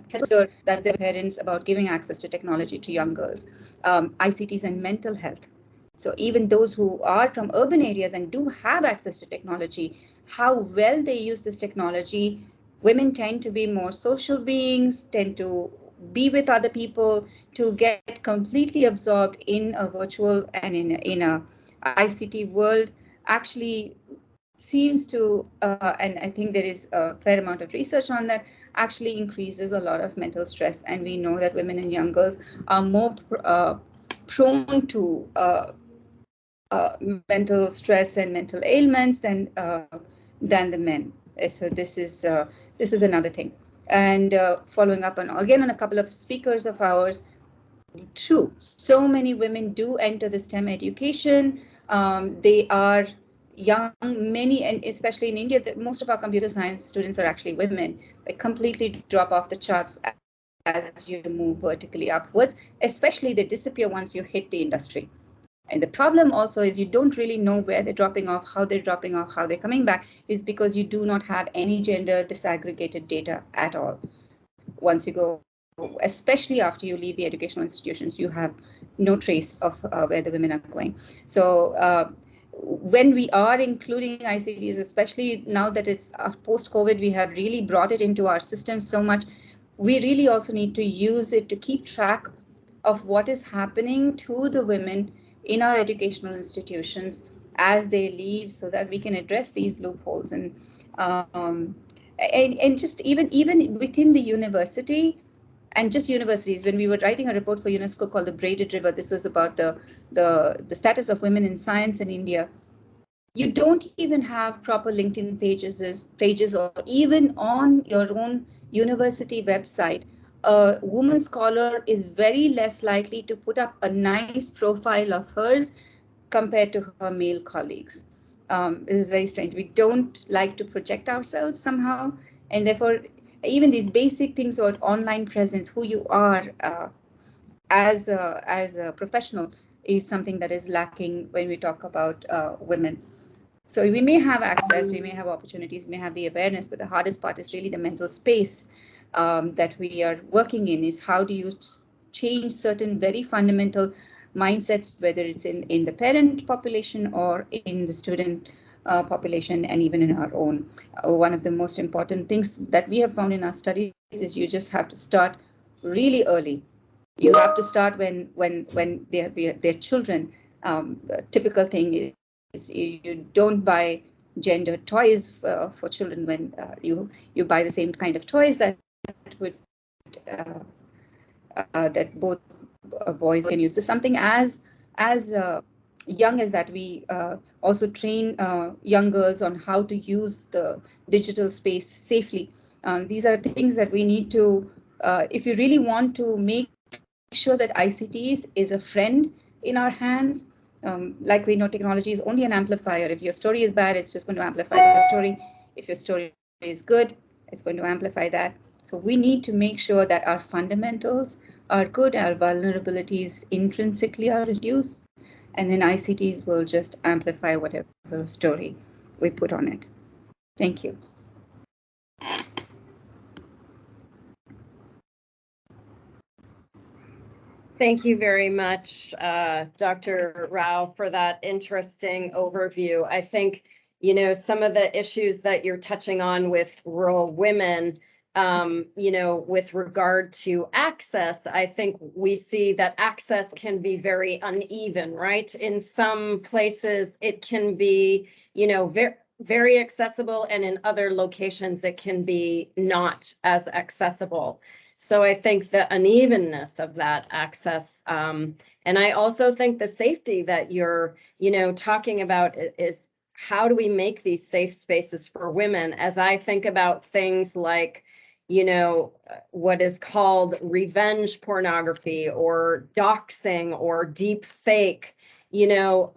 that's their parents about giving access to technology to young girls. ICTs and mental health. So even those who are from urban areas and do have access to technology, how well they use this technology, women tend to be more social beings, tend to be with other people, to get completely absorbed in a virtual and in a ICT world actually seems to, and I think there is a fair amount of research on that, actually increases a lot of mental stress. And we know that women and young girls are more prone to mental stress and mental ailments than the men. So this is another thing. And following up on again on a couple of speakers of ours, true, so many women do enter the STEM education. They are young, many, and especially in India, that most of our computer science students are actually women. They completely drop off the charts as you move vertically upwards, especially they disappear once you hit the industry. And the problem also is you don't really know where they're dropping off, how they're dropping off, how they're coming back, is because you do not have any gender disaggregated data at all. Once you go, especially after you leave the educational institutions, you have no trace of where the women are going. So when we are including ICTs, especially now that it's post-COVID, we have really brought it into our system so much. We really also need to use it to keep track of what is happening to the women in our educational institutions as they leave, so that we can address these loopholes. And just even within the university, and just universities, when we were writing a report for UNESCO called The Braided River, this was about the status of women in science in India. You don't even have proper LinkedIn pages, or even on your own university website, a woman scholar is very less likely to put up a nice profile of hers compared to her male colleagues. It is very strange. We don't like to project ourselves somehow, and therefore even these basic things about online presence, who you are as a professional, is something that is lacking when we talk about women. So we may have access, we may have opportunities, we may have the awareness, but the hardest part is really the mental space that we are working in. Is how do you change certain very fundamental mindsets, whether it's in the parent population or in the student population, and even in our own. One of the most important things that we have found in our studies is you just have to start really early. You have to start when they're children. A typical thing is you don't buy gender toys for children when you buy the same kind of toys that would that both boys can use. So something as young as that, we also train young girls on how to use the digital space safely. These are things that we need to, if you really want to make sure that ICTs is a friend in our hands. Like we know, technology is only an amplifier. If your story is bad, it's just going to amplify the story. If your story is good, it's going to amplify that. So we need to make sure that our fundamentals are good, our vulnerabilities intrinsically are reduced, and then ICTs will just amplify whatever story we put on it. Thank you. Thank you very much, Dr. Rao, for that interesting overview. I think, you know, some of the issues that you're touching on with rural women, you know, with regard to access, I think we see that access can be very uneven, right? In some places, it can be, you know, very accessible, and in other locations, it can be not as accessible. So I think the unevenness of that access, and I also think the safety that you're, you know, talking about is how do we make these safe spaces for women? As I think about things like, you know, what is called revenge pornography or doxing or deep fake, you know,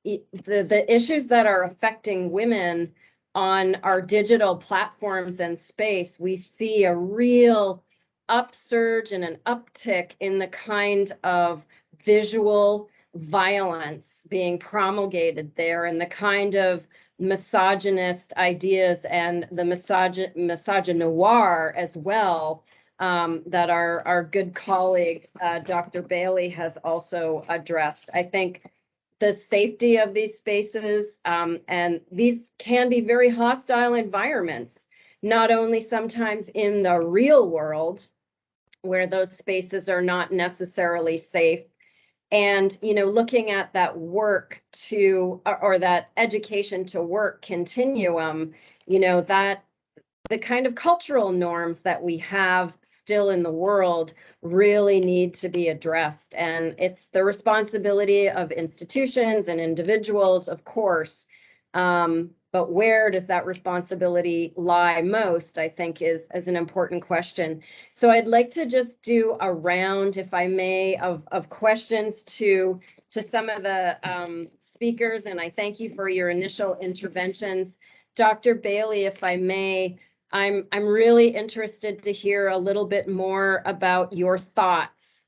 the issues that are affecting women on our digital platforms and space, we see a real upsurge and an uptick in the kind of visual violence being promulgated there, and the kind of misogynist ideas and the misogynoir as well, that our good colleague, Dr. Bailey, has also addressed. I think the safety of these spaces, and these can be very hostile environments, not only sometimes in the real world where those spaces are not necessarily safe. And, you know, looking at that work to, or that education to work continuum, you know, that the kind of cultural norms that we have still in the world really need to be addressed. And it's the responsibility of institutions and individuals, of course. But where does that responsibility lie most, I think, is an important question. So I'd like to just do a round, if I may, of questions to some of the speakers. And I thank you for your initial interventions. Dr. Bailey, if I may, I'm really interested to hear a little bit more about your thoughts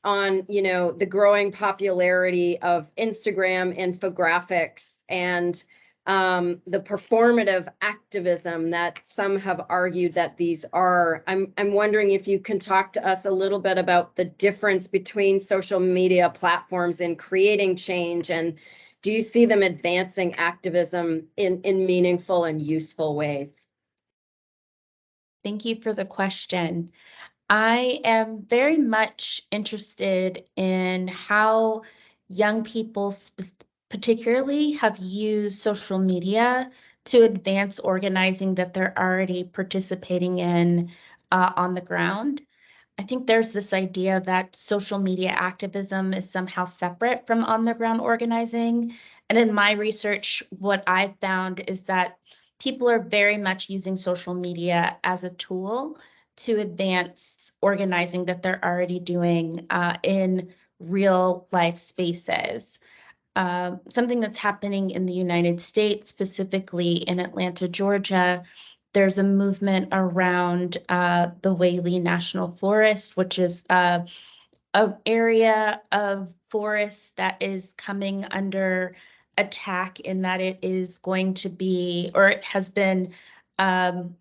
on, you know, the growing popularity of Instagram infographics and the performative activism that some have argued that these are. I'm wondering if you can talk to us a little bit about the difference between social media platforms in creating change, and do you see them advancing activism in meaningful and useful ways? Thank you for the question. I am very much interested in how young people particularly have used social media to advance organizing that they're already participating in on the ground. I think there's this idea that social media activism is somehow separate from on the ground organizing. And in my research, what I've found is that people are very much using social media as a tool to advance organizing that they're already doing in real life spaces. Something that's happening in the United States, specifically in Atlanta, Georgia, there's a movement around the Whaley National Forest, which is an area of forest that is coming under attack in that it is going to be, or it has been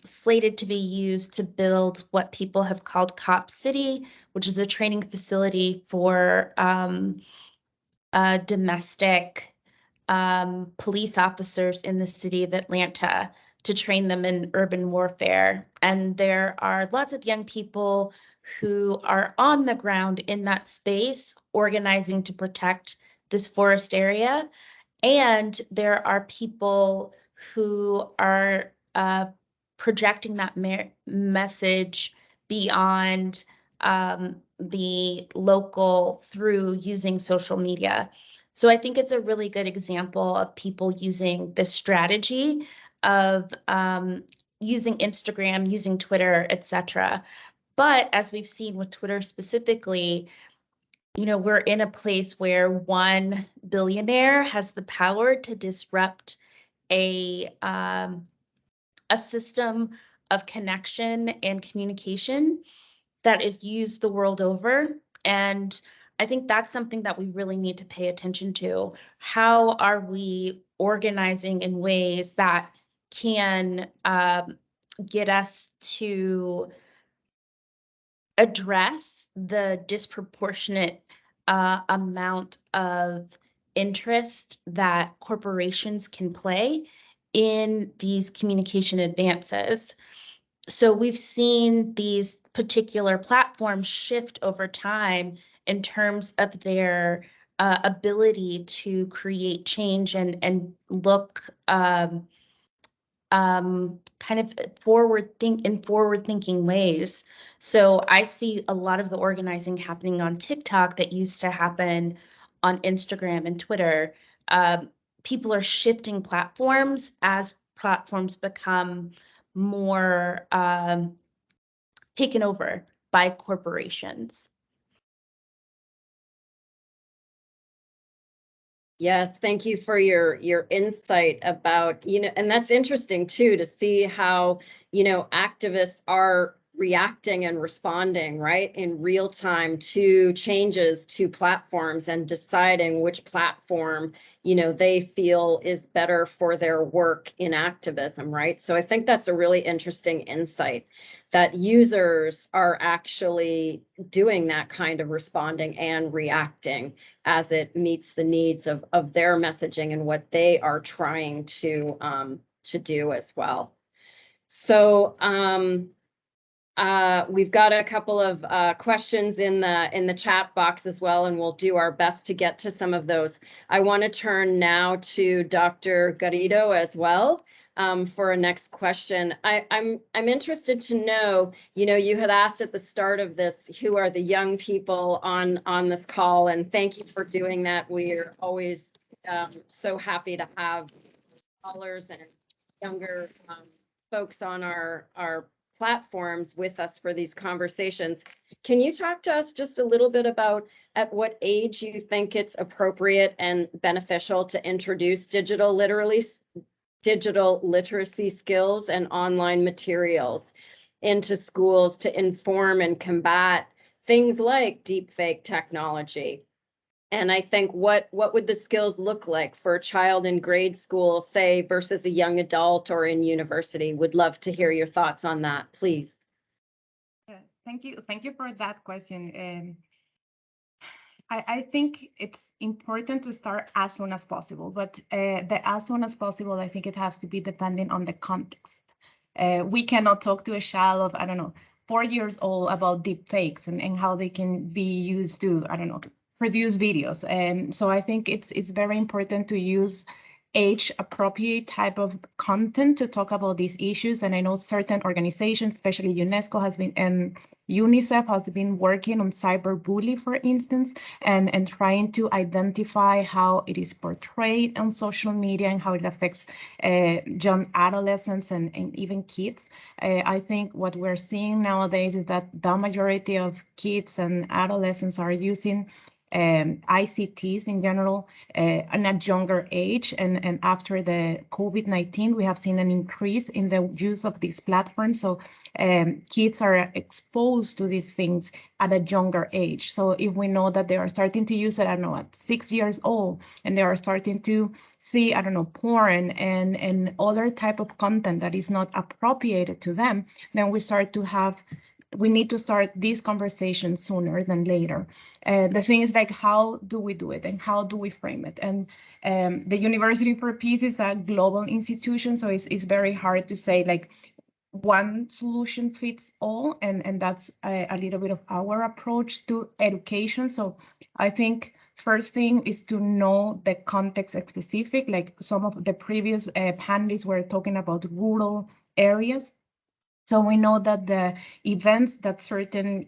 slated to be used to build what people have called Cop City, which is a training facility for domestic police officers in the city of Atlanta to train them in urban warfare. And there are lots of young people who are on the ground in that space organizing to protect this forest area. And there are people who are projecting that message beyond the local through using social media. So I think it's a really good example of people using this strategy of using Instagram, using Twitter, etc. But as we've seen with Twitter specifically, you know, we're in a place where one billionaire has the power to disrupt a system of connection and communication that is used the world over. And I think that's something that we really need to pay attention to. How are we organizing in ways that can get us to address the disproportionate amount of interest that corporations can play in these communication advances? So we've seen these particular platforms shift over time in terms of their ability to create change and look kind of forward-thinking ways. So I see a lot of the organizing happening on TikTok that used to happen on Instagram and Twitter. People are shifting platforms as platforms become more taken over by corporations. Yes, thank you for your insight about, and that's interesting too, to see how, activists are reacting and responding, right, in real time to changes to platforms and deciding which platform, they feel is better for their work in activism, right? So I think that's a really interesting insight, that users are actually doing that kind of responding and reacting as it meets the needs of their messaging and what they are trying to do as well. So we've got a couple of questions in the chat box as well, and we'll do our best to get to some of those. I want to turn now to Dr. Garrido as well. For a next question. I'm interested to know, you had asked at the start of this, who are the young people on this call, and thank you for doing that. We're always so happy to have callers and younger folks on our platforms with us for these conversations. Can you talk to us just a little bit about at what age you think it's appropriate and beneficial to introduce digital literacy skills and online materials into schools to inform and combat things like deepfake technology? And I think what would the skills look like for a child in grade school, say, versus a young adult or in university? Would love to hear your thoughts on that, please. Thank you for that question. I think it's important to start as soon as possible, but the as soon as possible, I think it has to be depending on the context. We cannot talk to a child of, I don't know, 4 years old about deep fakes and how they can be used to, I don't know, produce videos. And so I think it's very important to use age-appropriate type of content to talk about these issues. And I know certain organizations, especially UNESCO has been, and UNICEF has been working on cyberbullying, for instance, and trying to identify how it is portrayed on social media and how it affects young adolescents and even kids. I think what we're seeing nowadays is that the majority of kids and adolescents are using ICTs in general at a younger age, and after the COVID-19 we have seen an increase in the use of these platforms, so kids are exposed to these things at a younger age. So if we know that they are starting to use it, I don't know, at 6 years old, and they are starting to see, I don't know, porn and other type of content that is not appropriated to them, then we need to start these conversations sooner than later. The thing is, like, how do we do it and how do we frame it? And the University for Peace is a global institution, so it's very hard to say like one solution fits all, and that's a little bit of our approach to education. So I think first thing is to know the context specific, like some of the previous panelists were talking about rural areas. So we know that the events that certain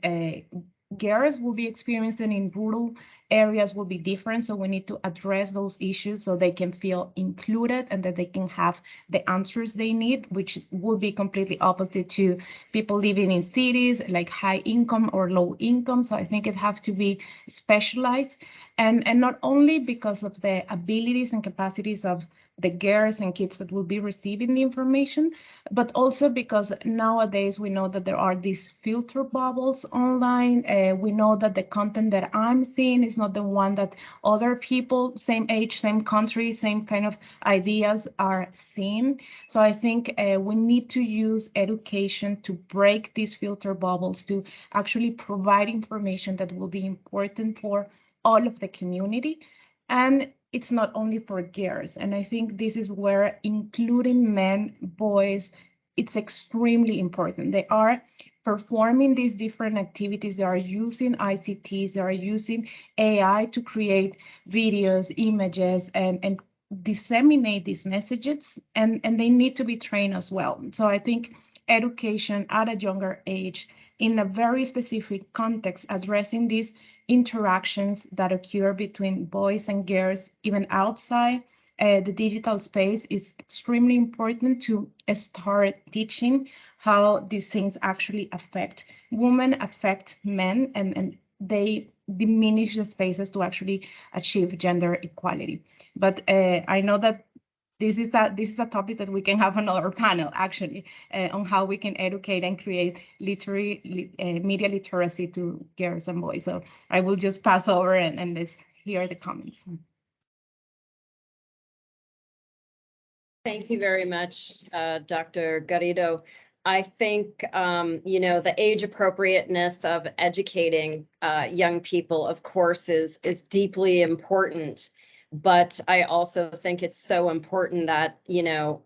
girls will be experiencing in rural areas will be different. So we need to address those issues so they can feel included and that they can have the answers they need, which will be completely opposite to people living in cities like high income or low income. So I think it has to be specialized, and not only because of the abilities and capacities of the girls and kids that will be receiving the information, but also because nowadays we know that there are these filter bubbles online. We know that the content that I'm seeing is not the one that other people, same age, same country, same kind of ideas are seeing. So I think we need to use education to break these filter bubbles, to actually provide information that will be important for all of the community. And it's not only for girls. And I think this is where including men, boys, it's extremely important. They are performing these different activities. They are using ICTs, they are using AI to create videos, images, and disseminate these messages, and they need to be trained as well. So I think education at a younger age in a very specific context, addressing these interactions that occur between boys and girls, even outside the digital space, is extremely important to start teaching how these things actually affect women, affect men, and they diminish the spaces to actually achieve gender equality. But I know that this is a topic that we can have another panel actually on how we can educate and create media literacy to girls and boys. So I will just pass over and let's hear the comments. Thank you very much, Dr. Garrido. I think, the age appropriateness of educating young people, of course, is deeply important. But I also think it's so important that,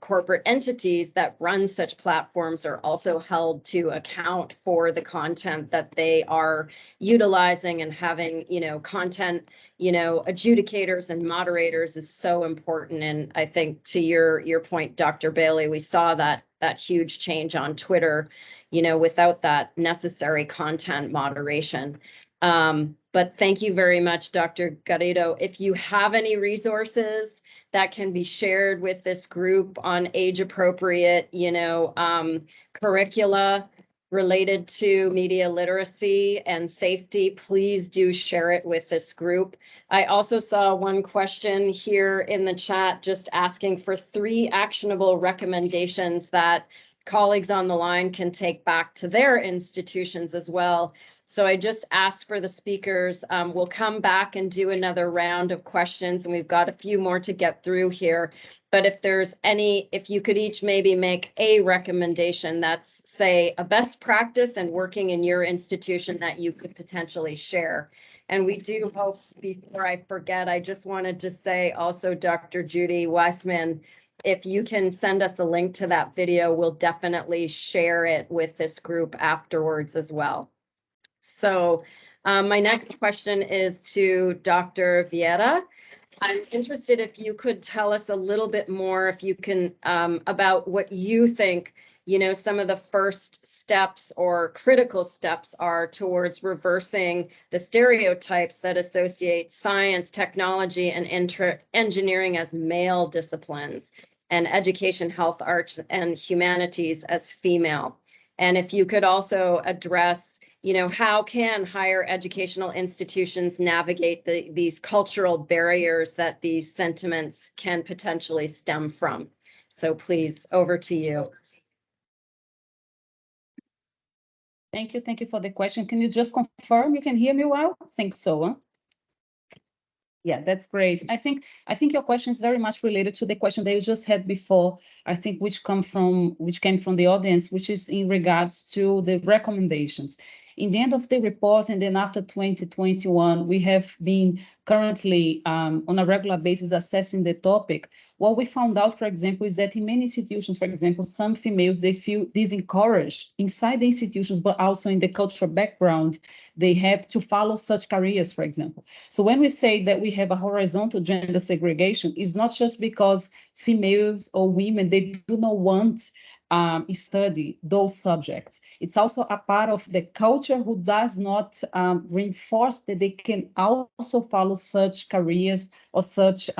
corporate entities that run such platforms are also held to account for the content that they are utilizing, and having, content, adjudicators and moderators is so important. And I think to your point, Dr. Bailey, we saw that huge change on Twitter, without that necessary content moderation. But thank you very much, Dr. Garrido. If you have any resources that can be shared with this group on age appropriate, curricula related to media literacy and safety, please do share it with this group. I also saw one question here in the chat just asking for 3 actionable recommendations that colleagues on the line can take back to their institutions as well. So I just asked for the speakers. We'll come back and do another round of questions, and we've got a few more to get through here. But if you could each maybe make a recommendation that's, say, a best practice and working in your institution that you could potentially share. And we do hope, before I forget, I just wanted to say also, Dr. Judy Weissman, if you can send us the link to that video, we'll definitely share it with this group afterwards as well. So my next question is to Dr. Vieira. I'm interested if you could tell us a little bit more, if you can, about what you think, some of the first steps or critical steps are towards reversing the stereotypes that associate science, technology, and engineering as male disciplines, and education, health, arts, and humanities as female. And if you could also address, how can higher educational institutions navigate these cultural barriers that these sentiments can potentially stem from? So please, over to you. Thank you. Thank you for the question. Can you just confirm you can hear me well? I think so. Huh? Yeah, that's great. I think your question is very much related to the question that you just had before, I think, which came from the audience, which is in regards to the recommendations. In the end of the report, and then after 2021, we have been currently on a regular basis assessing the topic. What we found out, for example, is that in many institutions, for example, some females, they feel disencouraged inside the institutions, but also in the cultural background, they have to follow such careers, for example. So when we say that we have a horizontal gender segregation, it's not just because females or women, they do not want study those subjects. It's also a part of the culture who does not reinforce that they can also follow such careers or such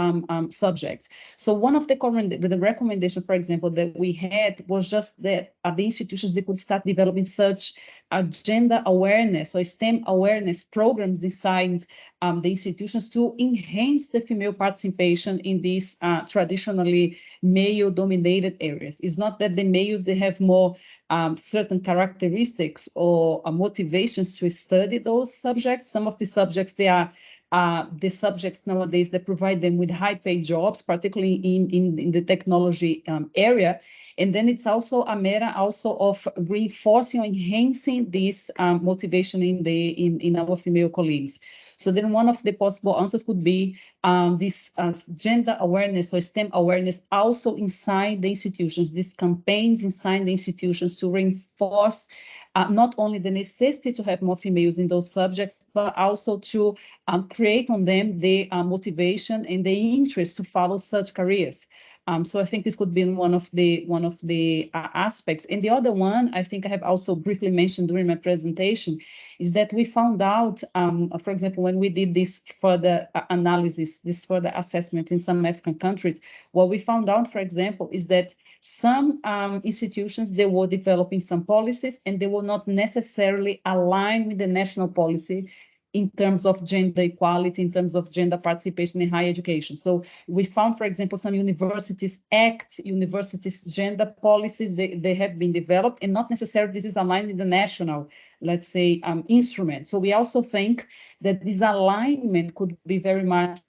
subjects. So one of the recommendation, for example, that we had was just that the institutions, they could start developing such gender awareness or STEM awareness programs inside the institutions to enhance the female participation in these traditionally male-dominated areas. It's not that the males, they have more certain characteristics or motivations to study those subjects. Some of the subjects, they are the subjects nowadays that provide them with high-paid jobs, particularly in the technology area. And then it's also a matter also of reinforcing or enhancing this motivation in our female colleagues. So then one of the possible answers could be this gender awareness or STEM awareness also inside the institutions, these campaigns inside the institutions to reinforce not only the necessity to have more females in those subjects, but also to create on them the motivation and the interest to follow such careers. So I think this could be one of the aspects. And the other one, I think I have also briefly mentioned during my presentation, is that we found out, for example, when we did this further analysis, this further assessment in some African countries, what we found out, for example, is that some institutions, they were developing some policies and they were not necessarily aligned with the national policy in terms of gender equality, in terms of gender participation in higher education. So we found, for example, some universities gender policies, they have been developed and not necessarily this is aligned with the national, let's say, instrument. So we also think that this alignment could be very much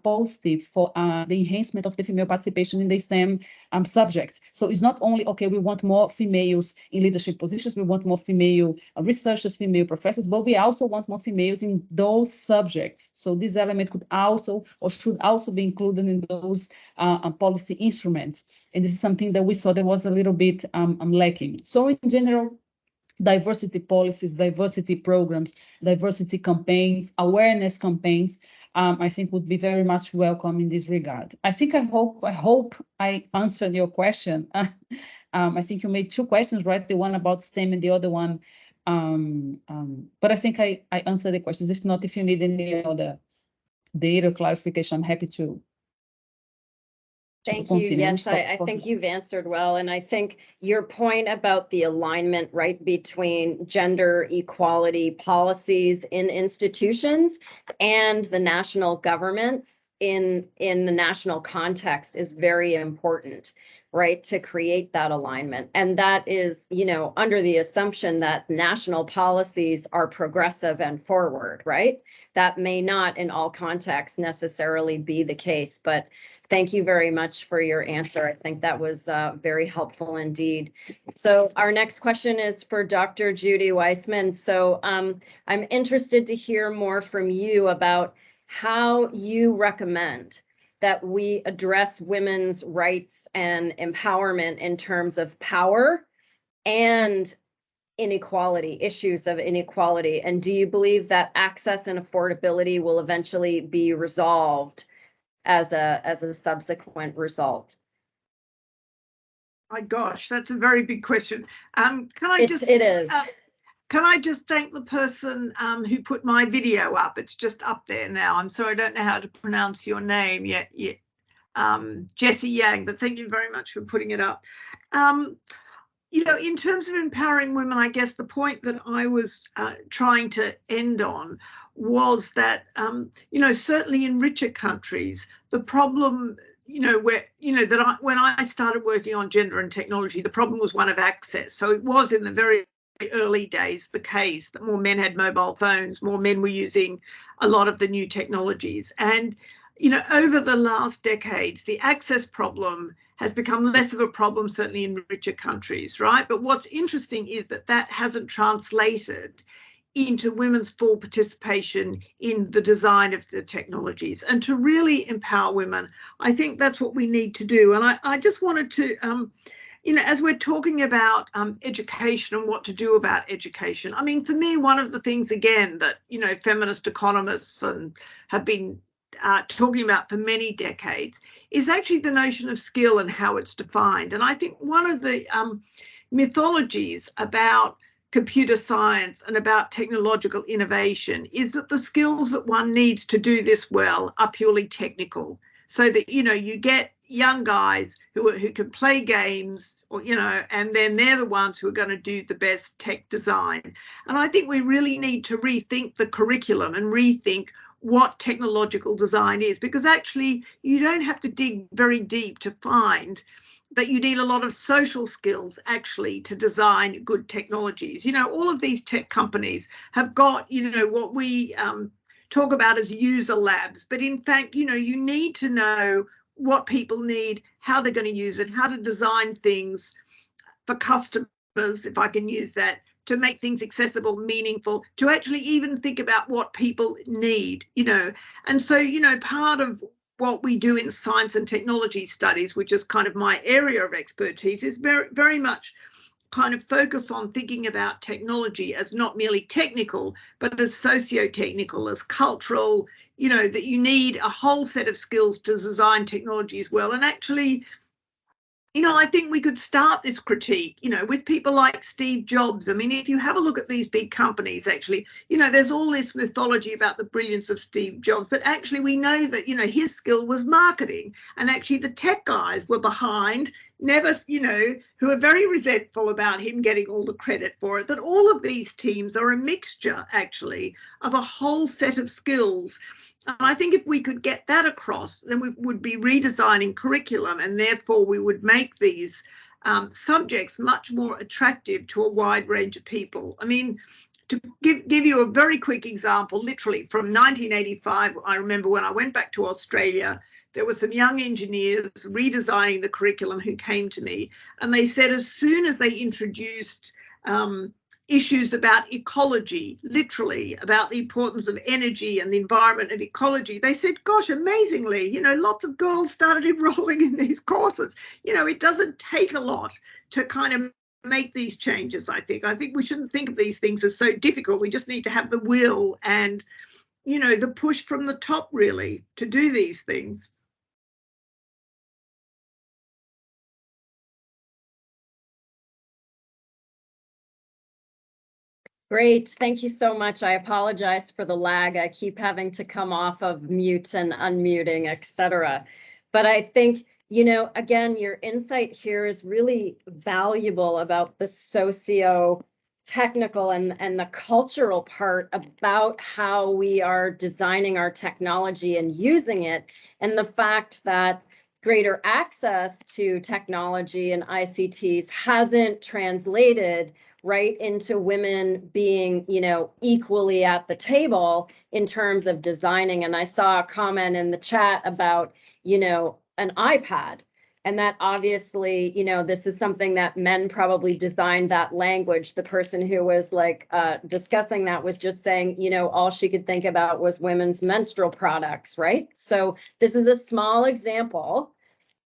positive for the enhancement of the female participation in the STEM subjects. So it's not only, okay, we want more females in leadership positions, we want more female researchers, female professors, but we also want more females in those subjects. So this element could also, or should also be included in those policy instruments. And this is something that we saw that was a little bit lacking. So in general, diversity policies, diversity programs, diversity campaigns, awareness campaigns, I think would be very much welcome in this regard. I hope I answered your question. I think you made two questions, right? The one about STEM and the other one, but I think I answered the questions. If not, if you need any other data clarification, I'm happy to. Thank you. Yes, I think you've answered well. And I think your point about the alignment, right, between gender equality policies in institutions and the national governments in the national context is very important, right, to create that alignment. And that is, you know, under the assumption that national policies are progressive and forward, right? That may not in all contexts necessarily be the case, but thank you very much for your answer. I think that was very helpful indeed. So our next question is for Dr. Judy Weissman. So I'm interested to hear more from you about how you recommend that we address women's rights and empowerment in terms of power and inequality, issues of inequality. And do you believe that access and affordability will eventually be resolved as a subsequent result? My gosh, that's a very big question. Can I just thank the person who put my video up? It's just up there now. I'm sorry, I don't know how to pronounce your name yet. Jessie Yang, but thank you very much for putting it up. You know, in terms of empowering women, I guess the point that I was trying to end on was that, you know, certainly in richer countries, the problem, you know, where, you know, that when I started working on gender and technology, the problem was one of access. So it was in the very early days the case that more men had mobile phones, more men were using a lot of the new technologies. And, you know, over the last decades, the access problem has become less of a problem, certainly in richer countries, right? But what's interesting is that that hasn't translated into women's full participation in the design of the technologies. And to really empower women, I think that's what we need to do. And I just wanted to, you know, as we're talking about education and what to do about education, I mean, for me, one of the things, again, that, you know, feminist economists and have been talking about for many decades is actually the notion of skill and how it's defined. And I think one of the mythologies about computer science and about technological innovation is that the skills that one needs to do this well are purely technical. So that, you know, you get young guys who can play games, or, you know, and then they're the ones who are going to do the best tech design. And I think we really need to rethink the curriculum and rethink what technological design is, because actually you don't have to dig very deep to find that you need a lot of social skills actually to design good technologies. You know, all of these tech companies have got, you know, what we talk about as user labs, but in fact, you know, you need to know what people need, how they're going to use it, how to design things for customers, if I can use that, to make things accessible, meaningful, to actually even think about what people need, you know. And so, you know, part of what we do in science and technology studies, which is kind of my area of expertise, is very, very much kind of focus on thinking about technology as not merely technical, but as socio-technical, as cultural, you know, that you need a whole set of skills to design technologies well. And actually, you know, I think we could start this critique, you know, with people like Steve Jobs. I mean, if you have a look at these big companies, actually, you know, there's all this mythology about the brilliance of Steve Jobs, but actually we know that, you know, his skill was marketing, and actually the tech guys were behind, never, you know, who are very resentful about him getting all the credit for it. That all of these teams are a mixture, actually, of a whole set of skills. And I think if we could get that across, then we would be redesigning curriculum, and therefore we would make these subjects much more attractive to a wide range of people. I mean, to give you a very quick example, literally from 1985, I remember when I went back to Australia, there were some young engineers redesigning the curriculum who came to me, and they said as soon as they introduced issues about ecology, literally about the importance of energy and the environment and ecology, they said, gosh, amazingly, you know, lots of girls started enrolling in these courses. You know, it doesn't take a lot to kind of make these changes, I think. I think we shouldn't think of these things as so difficult. We just need to have the will and, you know, the push from the top, really, to do these things. Great. Thank you so much. I apologize for the lag. I keep having to come off of mute and unmuting, etc. But I think, you know, again, your insight here is really valuable about the socio-technical and the cultural part about how we are designing our technology and using it, and the fact that greater access to technology and ICTs hasn't translated right into women being, you know, equally at the table in terms of designing. And I saw a comment in the chat about, you know, an iPad. And that obviously, you know, this is something that men probably designed that language. The person who was like discussing that was just saying, you know, all she could think about was women's menstrual products, right? So this is a small example,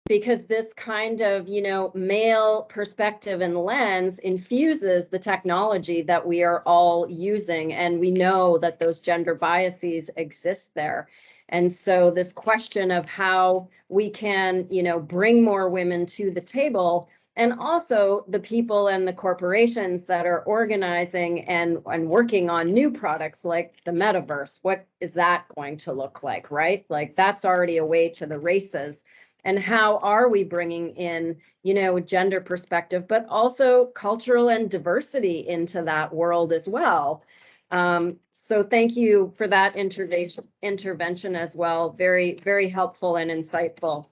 because this kind of, you know, male perspective and lens infuses the technology that we are all using. And we know that those gender biases exist there. And so this question of how we can, you know, bring more women to the table, and also the people and the corporations that are organizing and working on new products like the metaverse, what is that going to look like, right? Like that's already a way to the races. And how are we bringing in, you know, gender perspective, but also cultural and diversity into that world as well. So thank you for that intervention as well. Very, very helpful and insightful.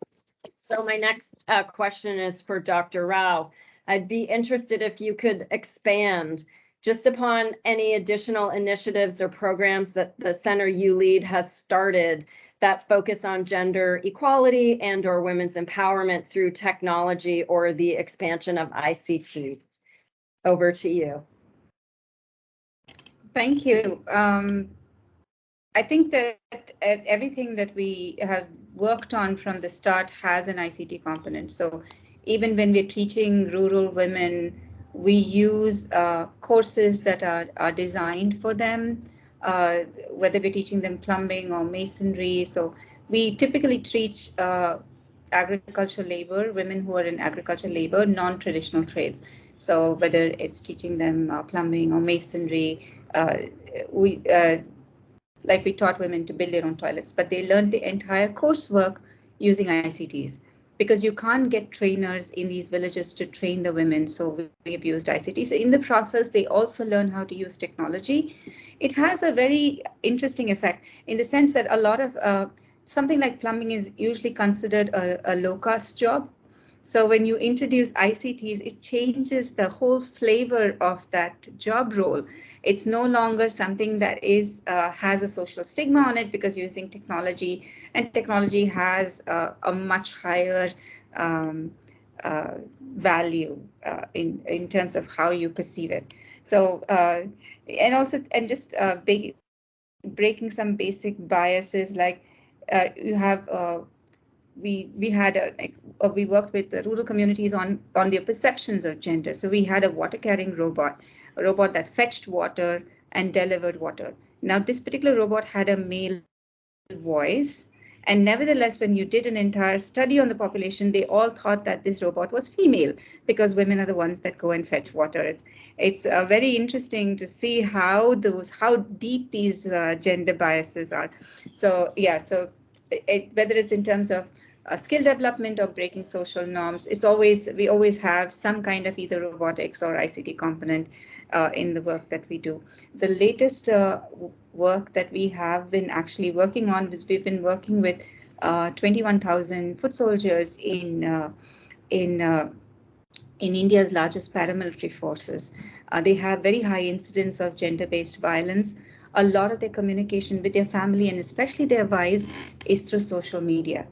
So my next question is for Dr. Rao. I'd be interested if you could expand just upon any additional initiatives or programs that the center you lead has started that focus on gender equality and or women's empowerment through technology or the expansion of ICTs. Over to you. Thank you. I think that everything that we have worked on from the start has an ICT component. So even when we're teaching rural women, we use courses that are designed for them. whether we're teaching them plumbing or masonry. So we typically teach agricultural labor, women who are in agricultural labor, non-traditional trades. So whether it's teaching them plumbing or masonry, we like we taught women to build their own toilets, but they learned the entire coursework using ICTs because you can't get trainers in these villages to train the women. So we've used ICTs. In the process, they also learn how to use technology. It has a very interesting effect in the sense that a lot of something like plumbing is usually considered a low-cost job. So when you introduce ICTs, it changes the whole flavor of that job role. It's no longer something that is has a social stigma on it because you're using technology, and technology has a much higher value in terms of how you perceive it. So and also and just breaking some basic biases, like you have we had we worked with the rural communities on their perceptions of gender. So we had a water carrying robot, a robot that fetched water and delivered water. Now this particular robot had a male voice, and nevertheless, when you did an entire study on the population, they all thought that this robot was female because women are the ones that go and fetch water. It's very interesting to see how deep these gender biases are. So yeah, so whether it's in terms of skill development or breaking social norms, we always have some kind of either robotics or ICT component in the work that we do. The latest work that we have been actually working on is we've been working with 21,000 foot soldiers in India's largest paramilitary forces. They have very high incidence of gender-based violence. A lot of their communication with their family and especially their wives is through social media.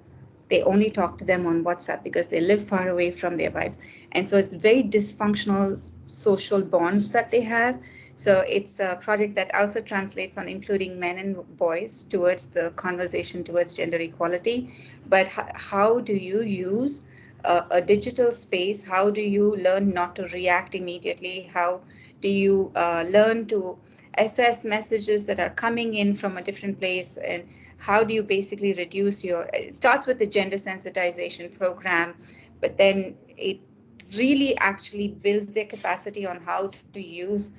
They only talk to them on WhatsApp because they live far away from their wives. And so it's very dysfunctional social bonds that they have. So it's a project that also translates on including men and boys towards the conversation towards gender equality. But how do you use a digital space? How do you learn not to react immediately? How do you learn to assess messages that are coming in from a different place? And how do you basically reduce it starts with the gender sensitization program, but then it really actually builds their capacity on how to use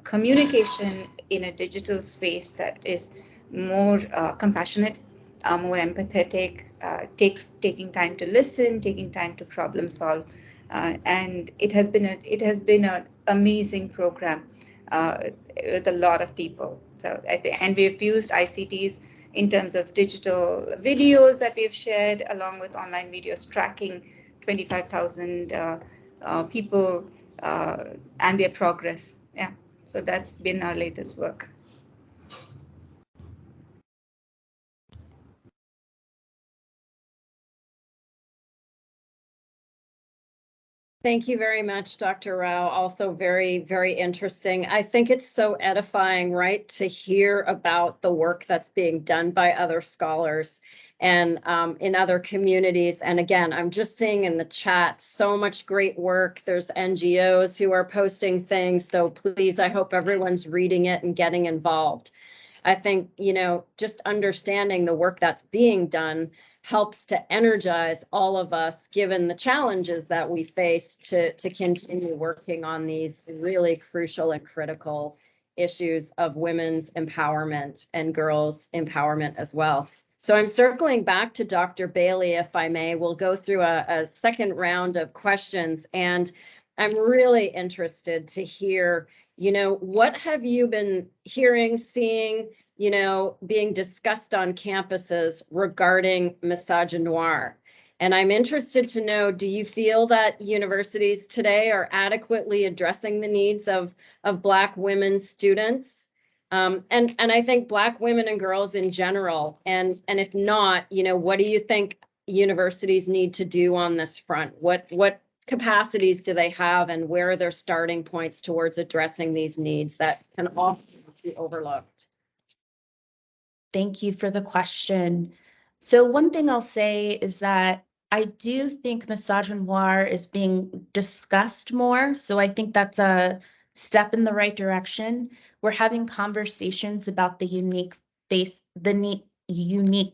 communication in a digital space that is more compassionate, more empathetic, taking time to listen, taking time to problem solve, and it has been an amazing program with a lot of people. So and we've used ICTs in terms of digital videos that we've shared along with online videos tracking 25,000 people and their progress. Yeah. So that's been our latest work. Thank you very much, Dr. Rao. Also very, very interesting. I think it's so edifying, right, to hear about the work that's being done by other scholars and in other communities. And again, I'm just seeing in the chat so much great work. There's NGOs who are posting things. So please, I hope everyone's reading it and getting involved. I think, just understanding the work that's being done helps to energize all of us, given the challenges that we face to continue working on these really crucial and critical issues of women's empowerment and girls' empowerment as well. So I'm circling back to Dr. Bailey, if I may. We'll go through a second round of questions, and I'm really interested to hear, what have you been hearing, seeing, being discussed on campuses regarding misogynoir? And I'm interested to know, do you feel that universities today are adequately addressing the needs of Black women students? And I think Black women and girls in general. And if not, what do you think universities need to do on this front? What capacities do they have, and where are their starting points towards addressing these needs that can often be overlooked? Thank you for the question. So one thing I'll say is that I do think misogynoir is being discussed more. So I think that's a step in the right direction. We're having conversations about the unique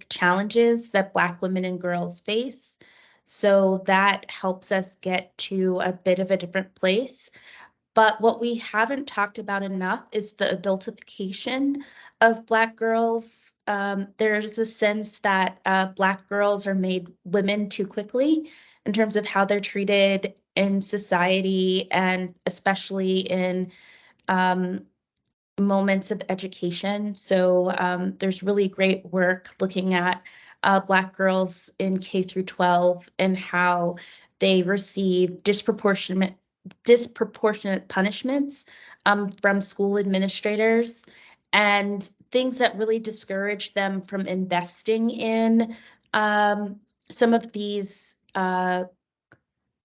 challenges that Black women and girls face. So that helps us get to a bit of a different place. But what we haven't talked about enough is the adultification of Black girls. There's a sense that Black girls are made women too quickly in terms of how they're treated in society, and especially in moments of education. So there's really great work looking at Black girls in K through 12 and how they receive disproportionate punishments from school administrators, and things that really discourage them from investing in some of these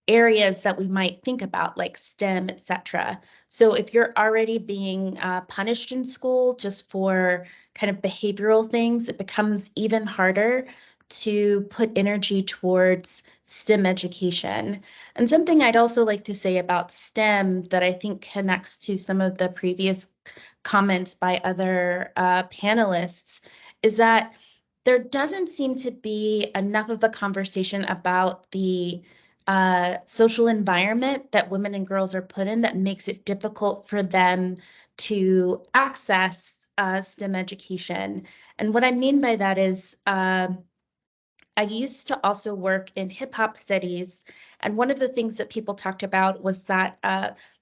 areas that we might think about, like STEM, etc. So if you're already being punished in school just for kind of behavioral things, it becomes even harder to put energy towards STEM education. And something I'd also like to say about STEM that I think connects to some of the previous comments by other panelists is that there doesn't seem to be enough of a conversation about the social environment that women and girls are put in that makes it difficult for them to access STEM education. And what I mean by that is I used to also work in hip hop studies. And one of the things that people talked about was that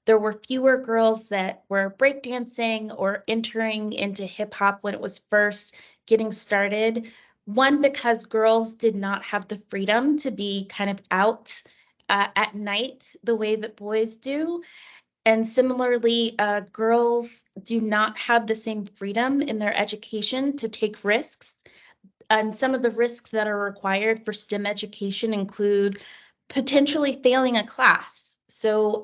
there were fewer girls that were breakdancing or entering into hip hop when it was first getting started. One, because girls did not have the freedom to be kind of out at night the way that boys do. And similarly, girls do not have the same freedom in their education to take risks. And some of the risks that are required for STEM education include potentially failing a class. So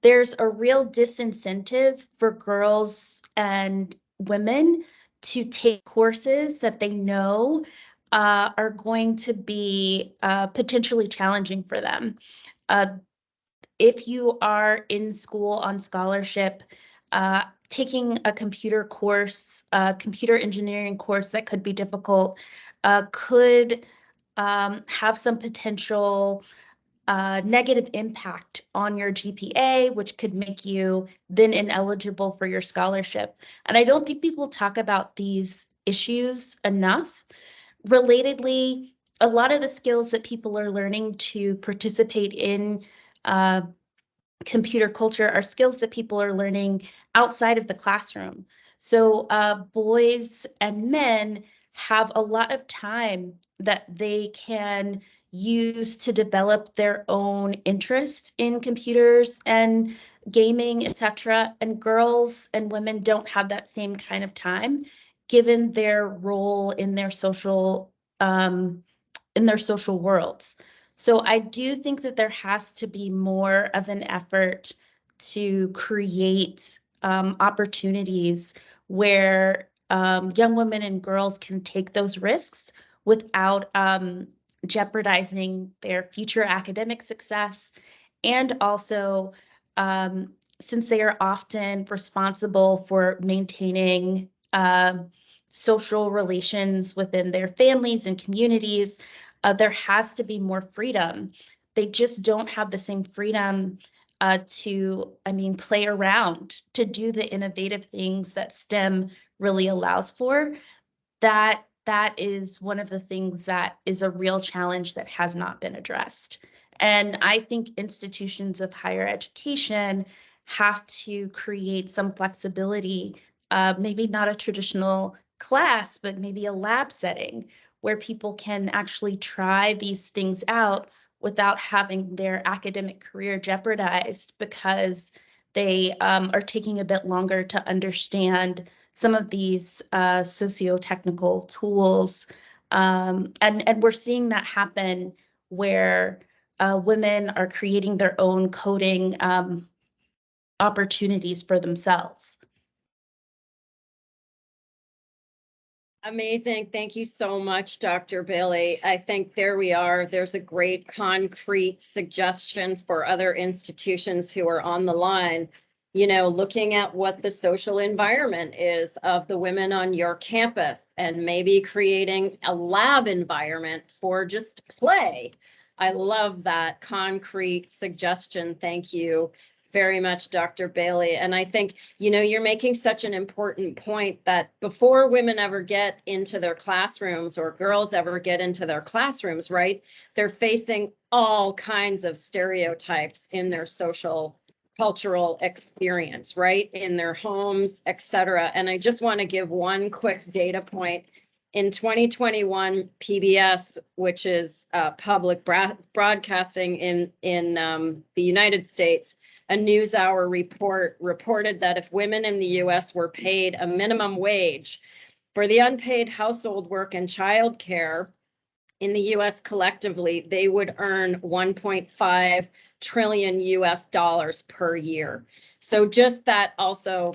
there's a real disincentive for girls and women to take courses that they know are going to be potentially challenging for them. If you are in school on scholarship, taking a computer course, computer engineering course that could be difficult, could have some potential negative impact on your GPA, which could make you then ineligible for your scholarship. And I don't think people talk about these issues enough. Relatedly, a lot of the skills that people are learning to participate in computer culture are skills that people are learning outside of the classroom. So boys and men have a lot of time that they can use to develop their own interest in computers and gaming, etc. And girls and women don't have that same kind of time, given their role in their social worlds. So I do think that there has to be more of an effort to create opportunities where young women and girls can take those risks without jeopardizing their future academic success. And also, since they are often responsible for maintaining social relations within their families and communities, there has to be more freedom. They just don't have the same freedom play around, to do the innovative things that STEM really allows for. That is one of the things that is a real challenge that has not been addressed. And I think institutions of higher education have to create some flexibility, maybe not a traditional class, but maybe a lab setting where people can actually try these things out without having their academic career jeopardized because they are taking a bit longer to understand some of these socio-technical tools. And we're seeing that happen where women are creating their own coding opportunities for themselves. Amazing. Thank you so much, Dr. Bailey. I think there we are. There's a great concrete suggestion for other institutions who are on the line. looking at what the social environment is of the women on your campus and maybe creating a lab environment for just play. I love that concrete suggestion. Thank you very much, Dr. Bailey. And I think, you're making such an important point that before women ever get into their classrooms or girls ever get into their classrooms, right, they're facing all kinds of stereotypes in their social cultural experience, right, in their homes, etc. And I just want to give one quick data point. In 2021, PBS, which is public broadcasting in the United States, a NewsHour report reported that if women in the US were paid a minimum wage for the unpaid household work and childcare in the US collectively, they would earn 1.5 trillion US dollars per year. So just that also,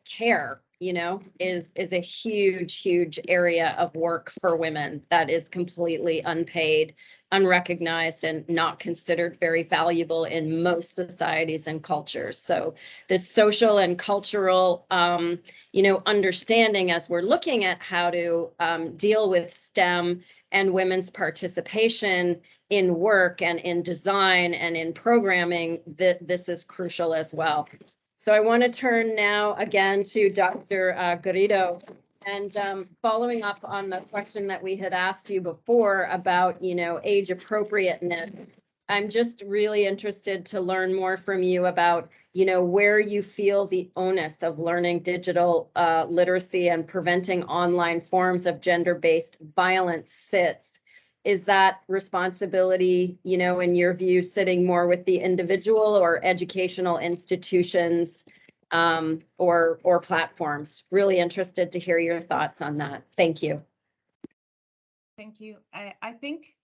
care, is a huge area of work for women that is completely unpaid, unrecognized, and not considered very valuable in most societies and cultures. So this social and cultural, understanding as we're looking at how to deal with STEM and women's participation in work and in design and in programming, this is crucial as well. So I want to turn now again to Dr. Garrido, and following up on the question that we had asked you before about, age appropriateness. I'm just really interested to learn more from you about, where you feel the onus of learning digital literacy and preventing online forms of gender-based violence sits. Is that responsibility, in your view, sitting more with the individual or educational institutions or platforms? Really interested to hear your thoughts on that. Thank you. Thank you. I think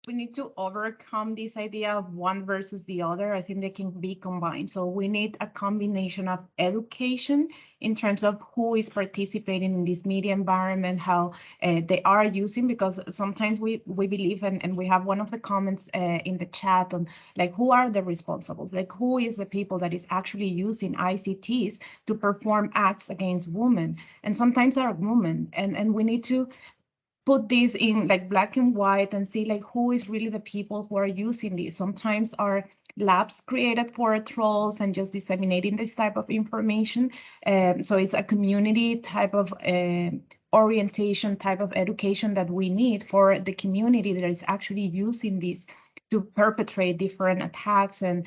we need to overcome this idea of one versus the other. I think they can be combined. So we need a combination of education in terms of who is participating in this media environment, how they are using, because sometimes we believe, and we have one of the comments in the chat on like, who are the responsibles? Like, who is the people that is actually using ICTs to perform acts against women? And sometimes are women, and we need to put this in like black and white and see like who is really the people who are using this. Sometimes are labs created for trolls and just disseminating this type of information. So it's a community type of orientation, type of education that we need for the community that is actually using this to perpetrate different attacks and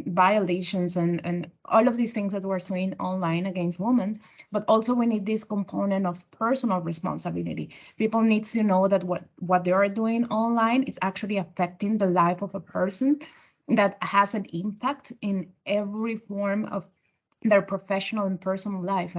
violations and all of these things that we're seeing online against women. But also we need this component of personal responsibility. People need to know that what they are doing online is actually affecting the life of a person that has an impact in every form of their professional and personal life.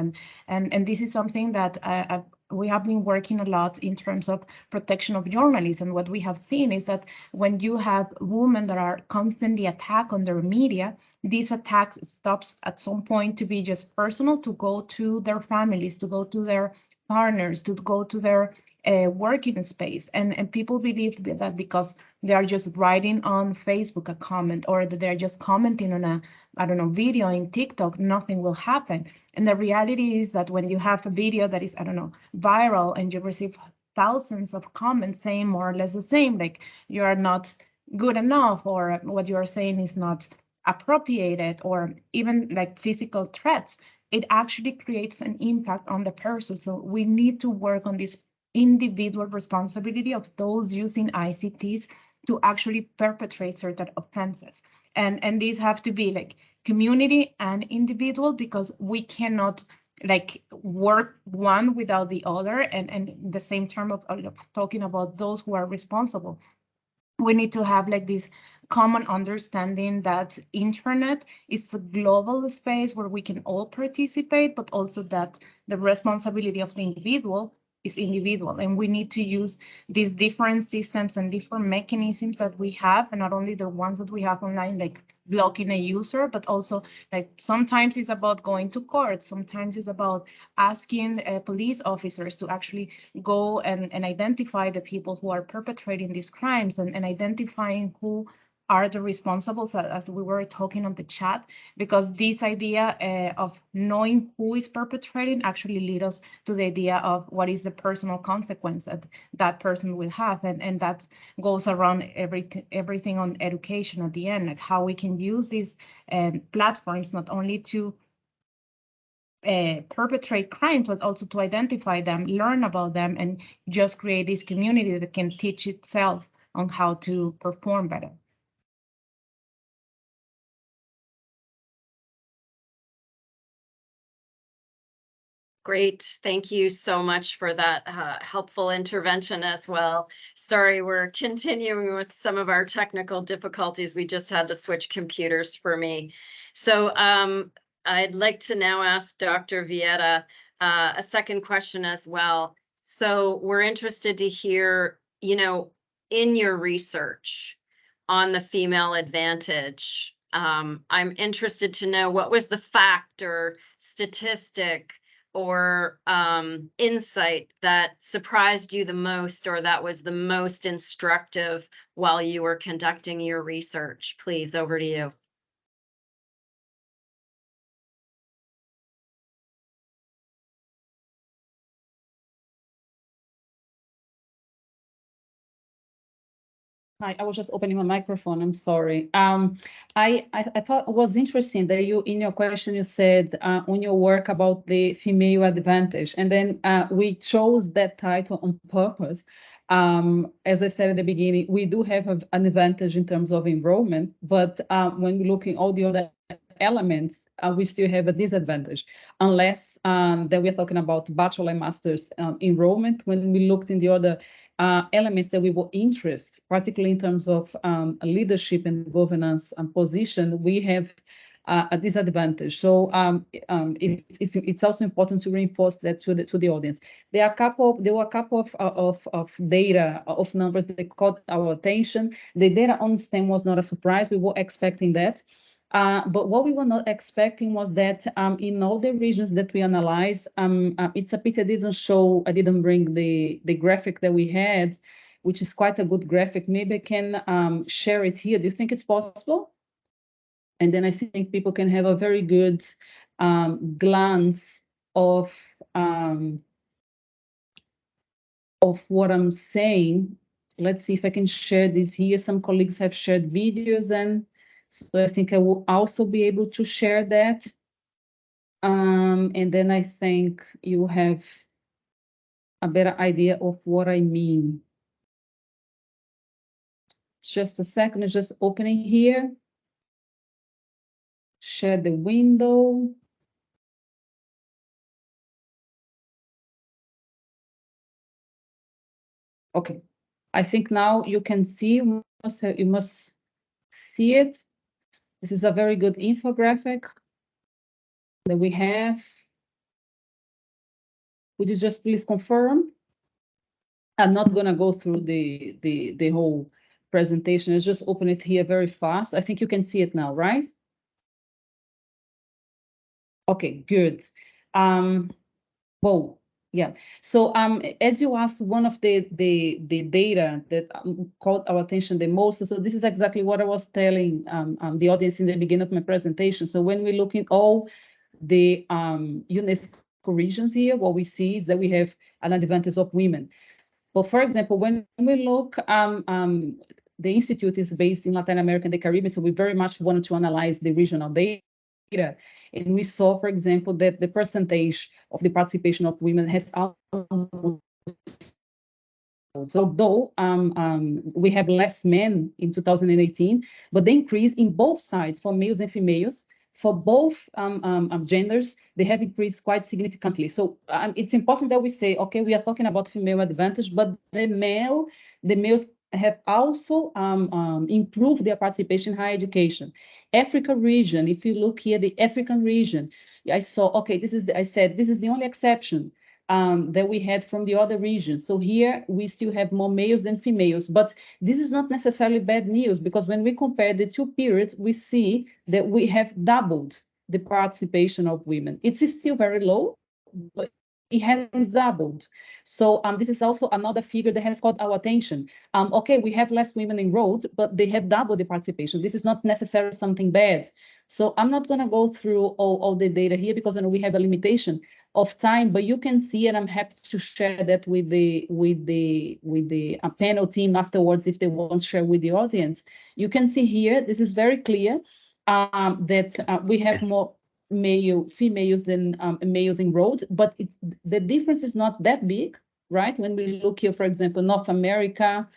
And this is something that we have been working a lot in terms of protection of journalists. And what we have seen is that when you have women that are constantly attacked on their media, these attacks stops at some point to be just personal, to go to their families, to go to their partners, to go to their working space. And people believe that because they are just writing on Facebook a comment, or that they're just commenting on a, I don't know, video in TikTok, nothing will happen. And the reality is that when you have a video that is, I don't know, viral, and you receive thousands of comments saying more or less the same, like you are not good enough, or what you are saying is not appropriated, or even like physical threats, it actually creates an impact on the person. So we need to work on this individual responsibility of those using ICTs to actually perpetrate certain offenses. And these have to be like community and individual, because we cannot like work one without the other. And the same term of talking about those who are responsible, we need to have like this common understanding that internet is a global space where we can all participate, but also that the responsibility of the individual is individual, and we need to use these different systems and different mechanisms that we have, and not only the ones that we have online, like blocking a user, but also like sometimes it's about going to court, sometimes it's about asking police officers to actually go and identify the people who are perpetrating these crimes, and identifying who are the responsibles, as we were talking on the chat, because this idea of knowing who is perpetrating actually lead us to the idea of what is the personal consequence that that person will have. And that goes around everything on education at the end, like how we can use these platforms not only to perpetrate crimes, but also to identify them, learn about them, and just create this community that can teach itself on how to perform better. Great. Thank you so much for that helpful intervention as well. Sorry, we're continuing with some of our technical difficulties. We just had to switch computers for me. So I'd like to now ask Dr. Vieta a second question as well. So we're interested to hear, you know, in your research on the female advantage, I'm interested to know what was the fact or statistic or insight that surprised you the most or that was the most instructive while you were conducting your research? Please, over to you. Hi, I was just opening my microphone. I'm sorry. I thought it was interesting that you, in your question, you said on your work about the female advantage, and then we chose that title on purpose. As I said at the beginning, we do have an advantage in terms of enrollment, but when we're looking all the other elements, we still have a disadvantage, unless that we're talking about bachelor and master's enrollment. When we looked in the other elements that we were interested, particularly in terms of leadership and governance and position, we have a disadvantage. So it's also important to reinforce that to the audience. There were a couple of data of numbers that caught our attention. The data on STEM was not a surprise. We were expecting that. But what we were not expecting was that in all the regions that we analyzed, it's a pity I didn't bring the graphic that we had, which is quite a good graphic. Maybe I can share it here. Do you think it's possible? And then I think people can have a very good glance of what I'm saying. Let's see if I can share this here. Some colleagues have shared videos, and so I think I will also be able to share that. And then I think you have a better idea of what I mean. Just a second, it's just opening here. Share the window. Okay, I think now you can see, you must see it. This is a very good infographic that we have. Would you just please confirm? I'm not gonna go through the whole presentation. Let's just open it here very fast. I think you can see it now, right? Okay, good. Well, yeah. So as you asked, one of the data that caught our attention the most. So this is exactly what I was telling the audience in the beginning of my presentation. So when we look in all the UNESCO regions here, what we see is that we have an advantage of women. But for example, when we look, the institute is based in Latin America and the Caribbean, so we very much wanted to analyze the regional data. And we saw, for example, that the percentage of the participation of women has almost, so though we have less men in 2018, but the increase in both sides for males and females, for both genders, they have increased quite significantly. So it's important that we say, okay, we are talking about female advantage, but the males have also improved their participation in higher education. Africa region, if you look here, the African region, I saw, okay, this is the only exception that we had from the other regions. So here we still have more males than females, but this is not necessarily bad news, because when we compare the two periods, we see that we have doubled the participation of women. It's still very low, but it has doubled. So this is also another figure that has caught our attention. Okay, we have less women enrolled, but they have doubled the participation. This is not necessarily something bad. So I'm not going to go through all the data here because I know we have a limitation of time, but you can see, and I'm happy to share that with the panel team afterwards if they want to share with the audience. You can see here, this is very clear that we have more females than males enrolled, but the difference is not that big, right? When we look here, for example, North America,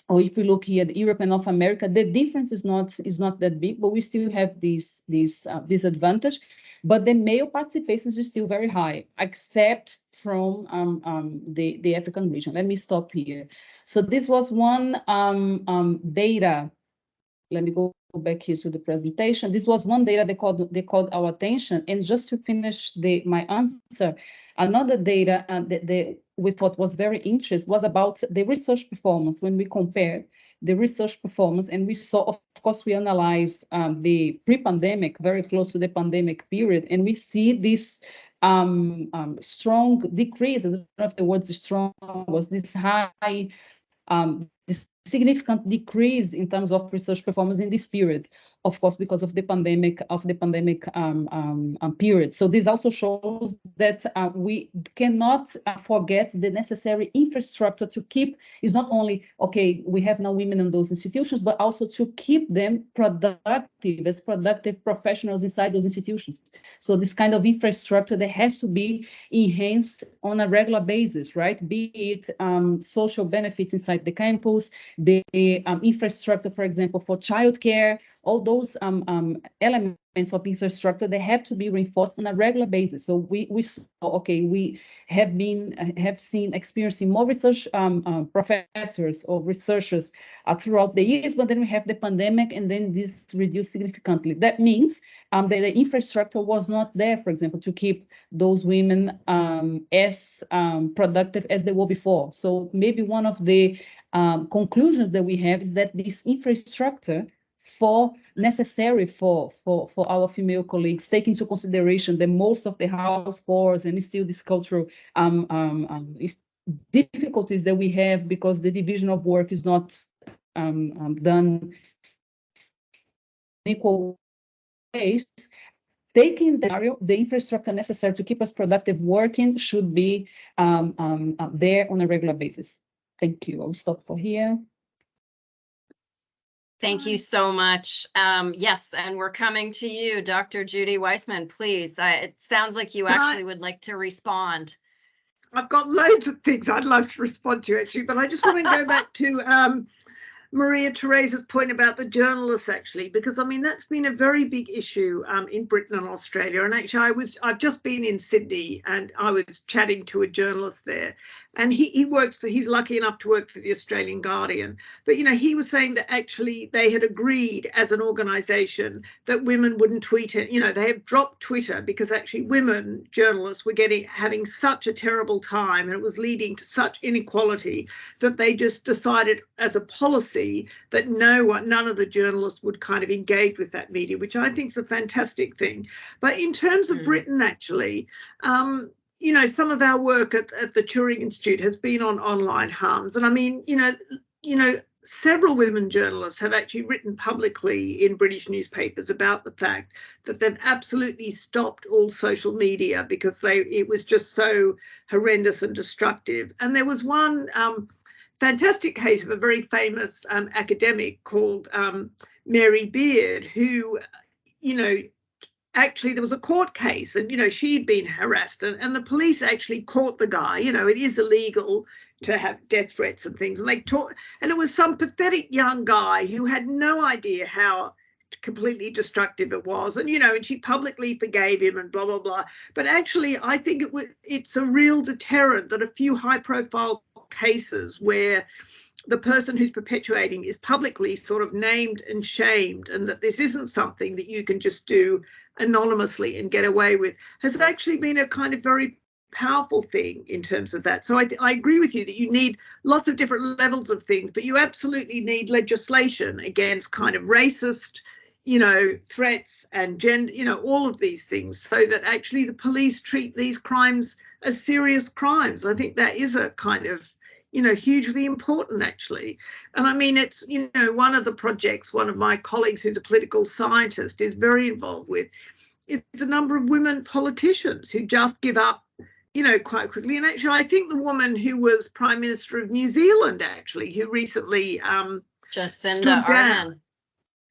or if we look here at Europe and North America, the difference is not that big, but we still have this disadvantage. But the male participation is still very high, except from the African region. Let me stop here. So this was one data. Let me go back here to the presentation. This was one data they called our attention. And just to finish my answer, another data that we thought was very interesting was about the research performance. When we compare the research performance, and we saw, of course, we analyze the pre-pandemic, very close to the pandemic period, and we see this strong decrease. I don't know if the word strong was this high, this significant decrease in terms of research performance in this period, of course, because of the pandemic period. So this also shows that we cannot forget the necessary infrastructure to keep. Is not only, okay, we have now women in those institutions, but also to keep them productive as productive professionals inside those institutions. So this kind of infrastructure that has to be enhanced on a regular basis, right? Be it social benefits inside the campus, the infrastructure, for example, for childcare, all those elements of infrastructure, they have to be reinforced on a regular basis. So we saw, okay, we have seen experiencing more research professors or researchers throughout the years, but then we have the pandemic, and then this reduced significantly. That means that the infrastructure was not there, for example, to keep those women as productive as they were before. So maybe one of the conclusions that we have is that this infrastructure necessary for our female colleagues, take into consideration that most of the house chores and still this cultural difficulties that we have because the division of work is not done in equal ways. Taking the infrastructure necessary to keep us productive working should be there on a regular basis. Thank you. I'll stop for here. Thank you so much. Yes, and we're coming to you, Dr. Judy Weissman, please. It sounds like you actually would like to respond. I've got loads of things I'd love to respond to, actually, but I just want to go back to Maria Theresa's point about the journalists, actually, because I mean that's been a very big issue in Britain and Australia. And actually, I've just been in Sydney, and I was chatting to a journalist there, and he's lucky enough to work for the Australian Guardian. But you know, he was saying that actually they had agreed as an organisation that women wouldn't tweet it. You know, they have dropped Twitter because actually women journalists were having such a terrible time, and it was leading to such inequality that they just decided as a policy that none of the journalists would kind of engage with that media, which I think is a fantastic thing. But in terms of Britain, actually, you know, some of our work at the Turing Institute has been on online harms. And I mean, you know, several women journalists have actually written publicly in British newspapers about the fact that they've absolutely stopped all social media because it was just so horrendous and destructive. And there was one fantastic case of a very famous academic called Mary Beard, who, you know, actually there was a court case and, you know, she'd been harassed and the police actually caught the guy. You know, it is illegal to have death threats and things. And and it was some pathetic young guy who had no idea how completely destructive it was. And, you know, and she publicly forgave him and blah, blah, blah. But actually, I think it's a real deterrent that a few high profile cases where the person who's perpetuating is publicly sort of named and shamed, and that this isn't something that you can just do anonymously and get away with, has actually been a kind of very powerful thing in terms of that. So I agree with you that you need lots of different levels of things, but you absolutely need legislation against kind of racist, threats and gender, all of these things, so that actually the police treat these crimes as serious crimes. I think that is a kind of, hugely important, actually. And I mean, it's, one of the projects, one of my colleagues who's a political scientist is very involved with, is the number of women politicians who just give up, quite quickly. And actually, I think the woman who was Prime Minister of New Zealand, actually, who recently Jacinda Ardern.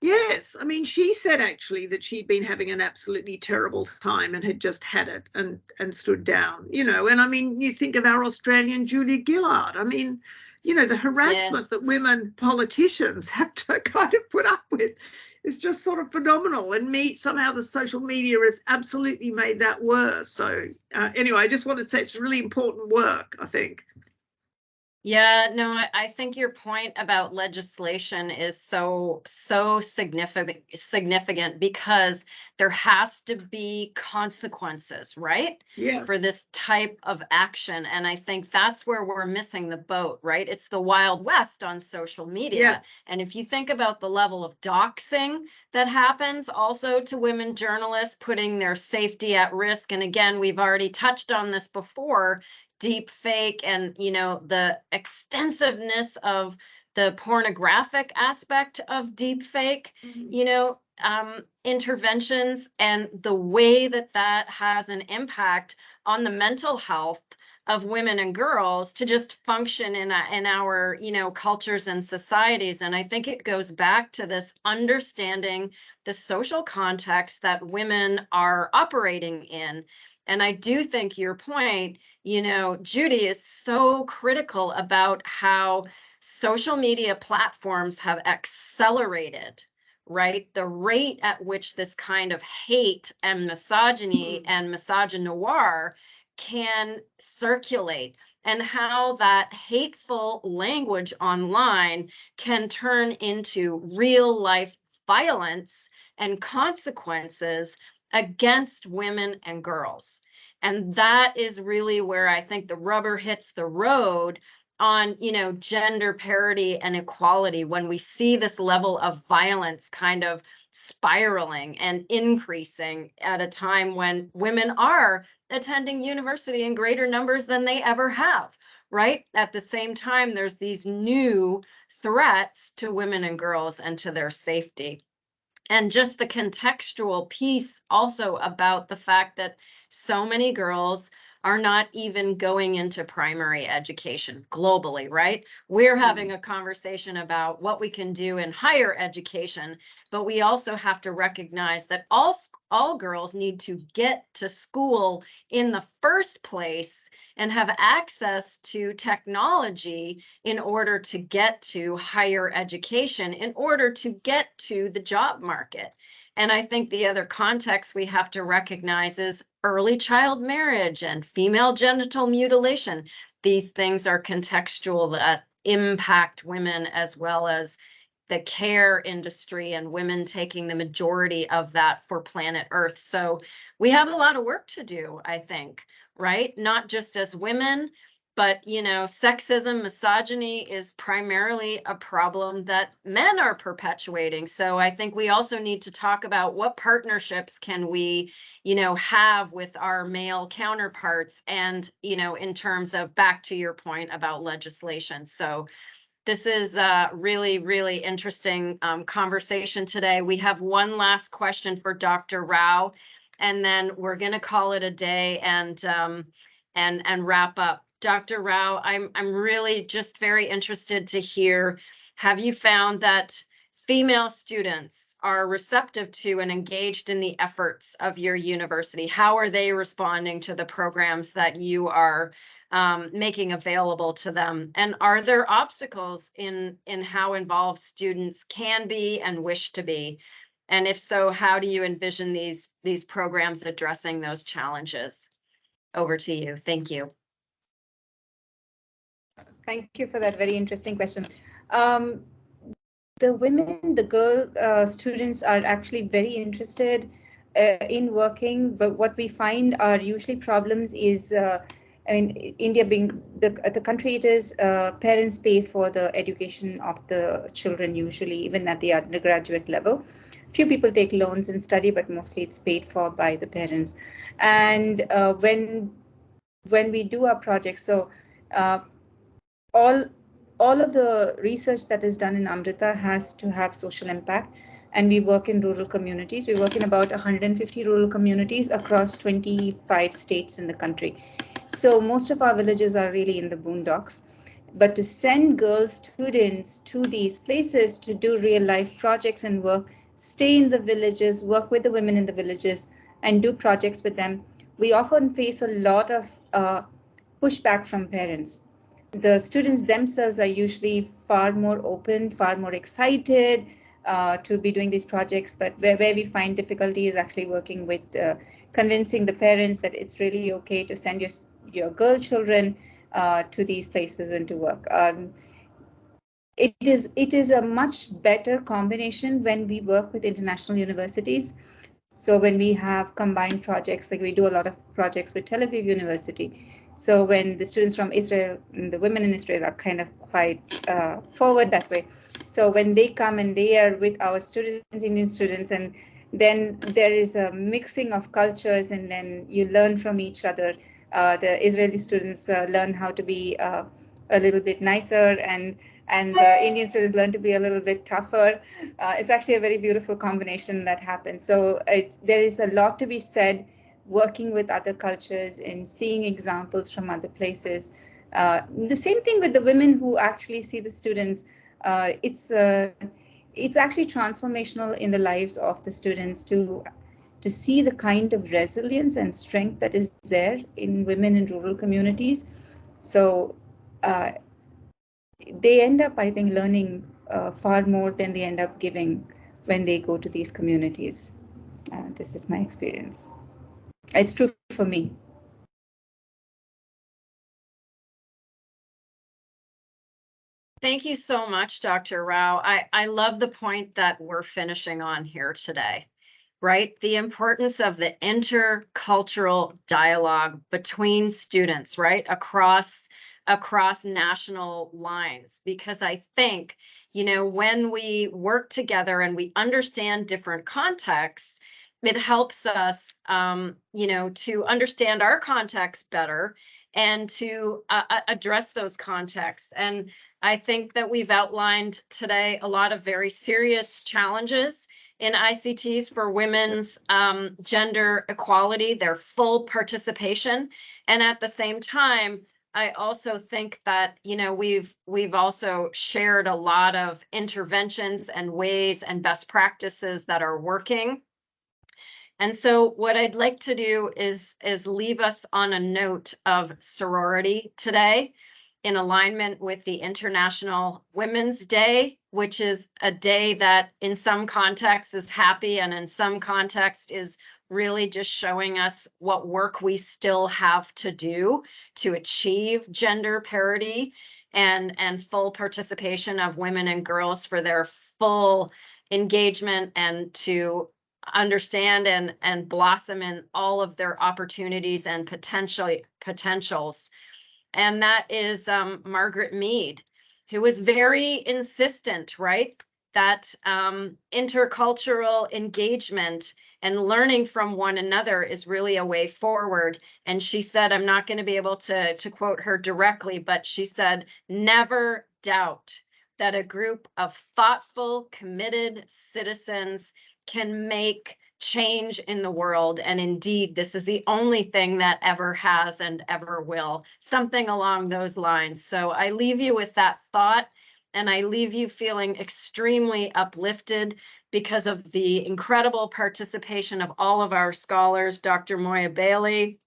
Yes, I mean, she said actually that she'd been having an absolutely terrible time and had just had it and stood down, and I mean, you think of our Australian Julia Gillard. I mean, the harassment that women politicians have to kind of put up with is just sort of phenomenal. And somehow the social media has absolutely made that worse. So anyway, I just want to say it's really important work, I think. Yeah, no, I think your point about legislation is so significant because there has to be consequences, right? Yeah. For this type of action. And I think that's where we're missing the boat, right? It's the Wild West on social media. Yeah. And if you think about the level of doxing that happens also to women journalists, putting their safety at risk. And again, we've already touched on this before, deep fake and the extensiveness of the pornographic aspect of deep fake interventions, and the way that has an impact on the mental health of women and girls to just function in our cultures and societies. And I think it goes back to this understanding the social context that women are operating in. And I do think your point, Judy, is so critical about how social media platforms have accelerated, right? The rate at which this kind of hate and misogyny and misogynoir can circulate, and how that hateful language online can turn into real life violence and consequences against women and girls. And that is really where I think the rubber hits the road on, gender parity and equality, when we see this level of violence kind of spiraling and increasing at a time when women are attending university in greater numbers than they ever have, right? At the same time, there's these new threats to women and girls and to their safety. And just the contextual piece also about the fact that so many girls are not even going into primary education globally, right? We're having a conversation about what we can do in higher education, but we also have to recognize that all girls need to get to school in the first place and have access to technology in order to get to higher education, in order to get to the job market. And I think the other context we have to recognize is early child marriage and female genital mutilation. These things are contextual that impact women, as well as the care industry and women taking the majority of that for planet Earth. So we have a lot of work to do, I think, right? Not just as women, but, sexism, misogyny is primarily a problem that men are perpetuating. So I think we also need to talk about what partnerships can we, have with our male counterparts, and, in terms of, back to your point about legislation. So this is a really, really interesting conversation today. We have one last question for Dr. Rao, and then we're going to call it a day and wrap up. Dr. Rao, I'm really just very interested to hear, have you found that female students are receptive to and engaged in the efforts of your university? How are they responding to the programs that you are making available to them? And are there obstacles in how involved students can be and wish to be? And if so, how do you envision these programs addressing those challenges? Over to you. Thank you. Thank you for that very interesting question. The girl students are actually very interested in working, but what we find are usually problems is, India being the country it is, parents pay for the education of the children usually, even at the undergraduate level. few people take loans and study, but mostly it's paid for by the parents. And when we do our projects, so all of the research that is done in Amrita has to have social impact, and we work in rural communities. We work in about 150 rural communities across 25 states in the country. So most of our villages are really in the boondocks. But to send girl students to these places to do real life projects and work, stay in the villages, work with the women in the villages, and do projects with them, we often face a lot of pushback from parents. The students themselves are usually far more open, far more excited to be doing these projects, but where we find difficulty is actually working with convincing the parents that it's really okay to send your girl children to these places and to work. It is a much better combination when we work with international universities. So when we have combined projects, like we do a lot of projects with Tel Aviv University. So when the students from Israel, the women in Israel are kind of quite forward that way. So when they come and they are with our students, Indian students, and then there is a mixing of cultures, and then you learn from each other. The Israeli students learn how to be a little bit nicer, and the Indian students learn to be a little bit tougher. It's actually a very beautiful combination that happens. So there is a lot to be said working with other cultures and seeing examples from other places. The same thing with the women who actually see the students. It's actually transformational in the lives of the students to see the kind of resilience and strength that is there in women in rural communities. So they end up, I think, learning far more than they end up giving when they go to these communities. This is my experience. It's true for me. Thank you so much, Dr. Rao. I love the point that we're finishing on here today, right? The importance of the intercultural dialogue between students, right? Across national lines, because I think, when we work together and we understand different contexts, it helps us, to understand our context better and to address those contexts. And I think that we've outlined today a lot of very serious challenges in ICTs for women's gender equality, their full participation. And at the same time, I also think that, we've also shared a lot of interventions and ways and best practices that are working. And so what I'd like to do is leave us on a note of sorority today, in alignment with the International Women's Day, which is a day that in some contexts is happy and in some context is really just showing us what work we still have to do to achieve gender parity and full participation of women and girls for their full engagement and to understand and blossom in all of their opportunities and potentials. And that is Margaret Mead, who was very insistent, right? That intercultural engagement and learning from one another is really a way forward. And she said, I'm not going to be able to quote her directly, but she said, never doubt that a group of thoughtful, committed citizens can make change in the world. And indeed, this is the only thing that ever has and ever will, something along those lines. So I leave you with that thought, and I leave you feeling extremely uplifted because of the incredible participation of all of our scholars, Dr. Moya Bailey,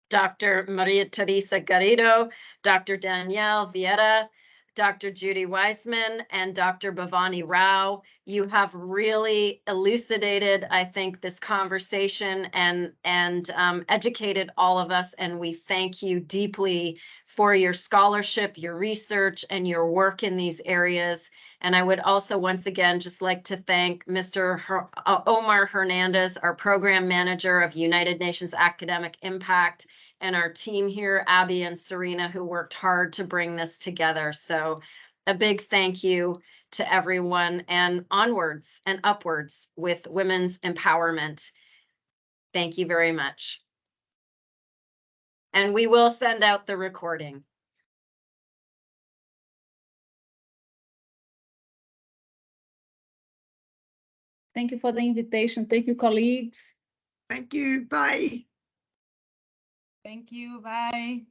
Dr. Maria Teresa Garrido, Dr. Danielle Vieira, Dr. Judy Weissman, and Dr. Bhavani Rao. You have really elucidated, I think, this conversation and educated all of us, and we thank you deeply for your scholarship, your research, and your work in these areas. And I would also once again just like to thank Mr. Omar Hernandez, our program manager of United Nations Academic Impact, and our team here, Abby and Serena, who worked hard to bring this together. So a big thank you to everyone, and onwards and upwards with women's empowerment. Thank you very much. And we will send out the recording. Thank you for the invitation. Thank you, colleagues. Thank you. Bye. Thank you. Bye.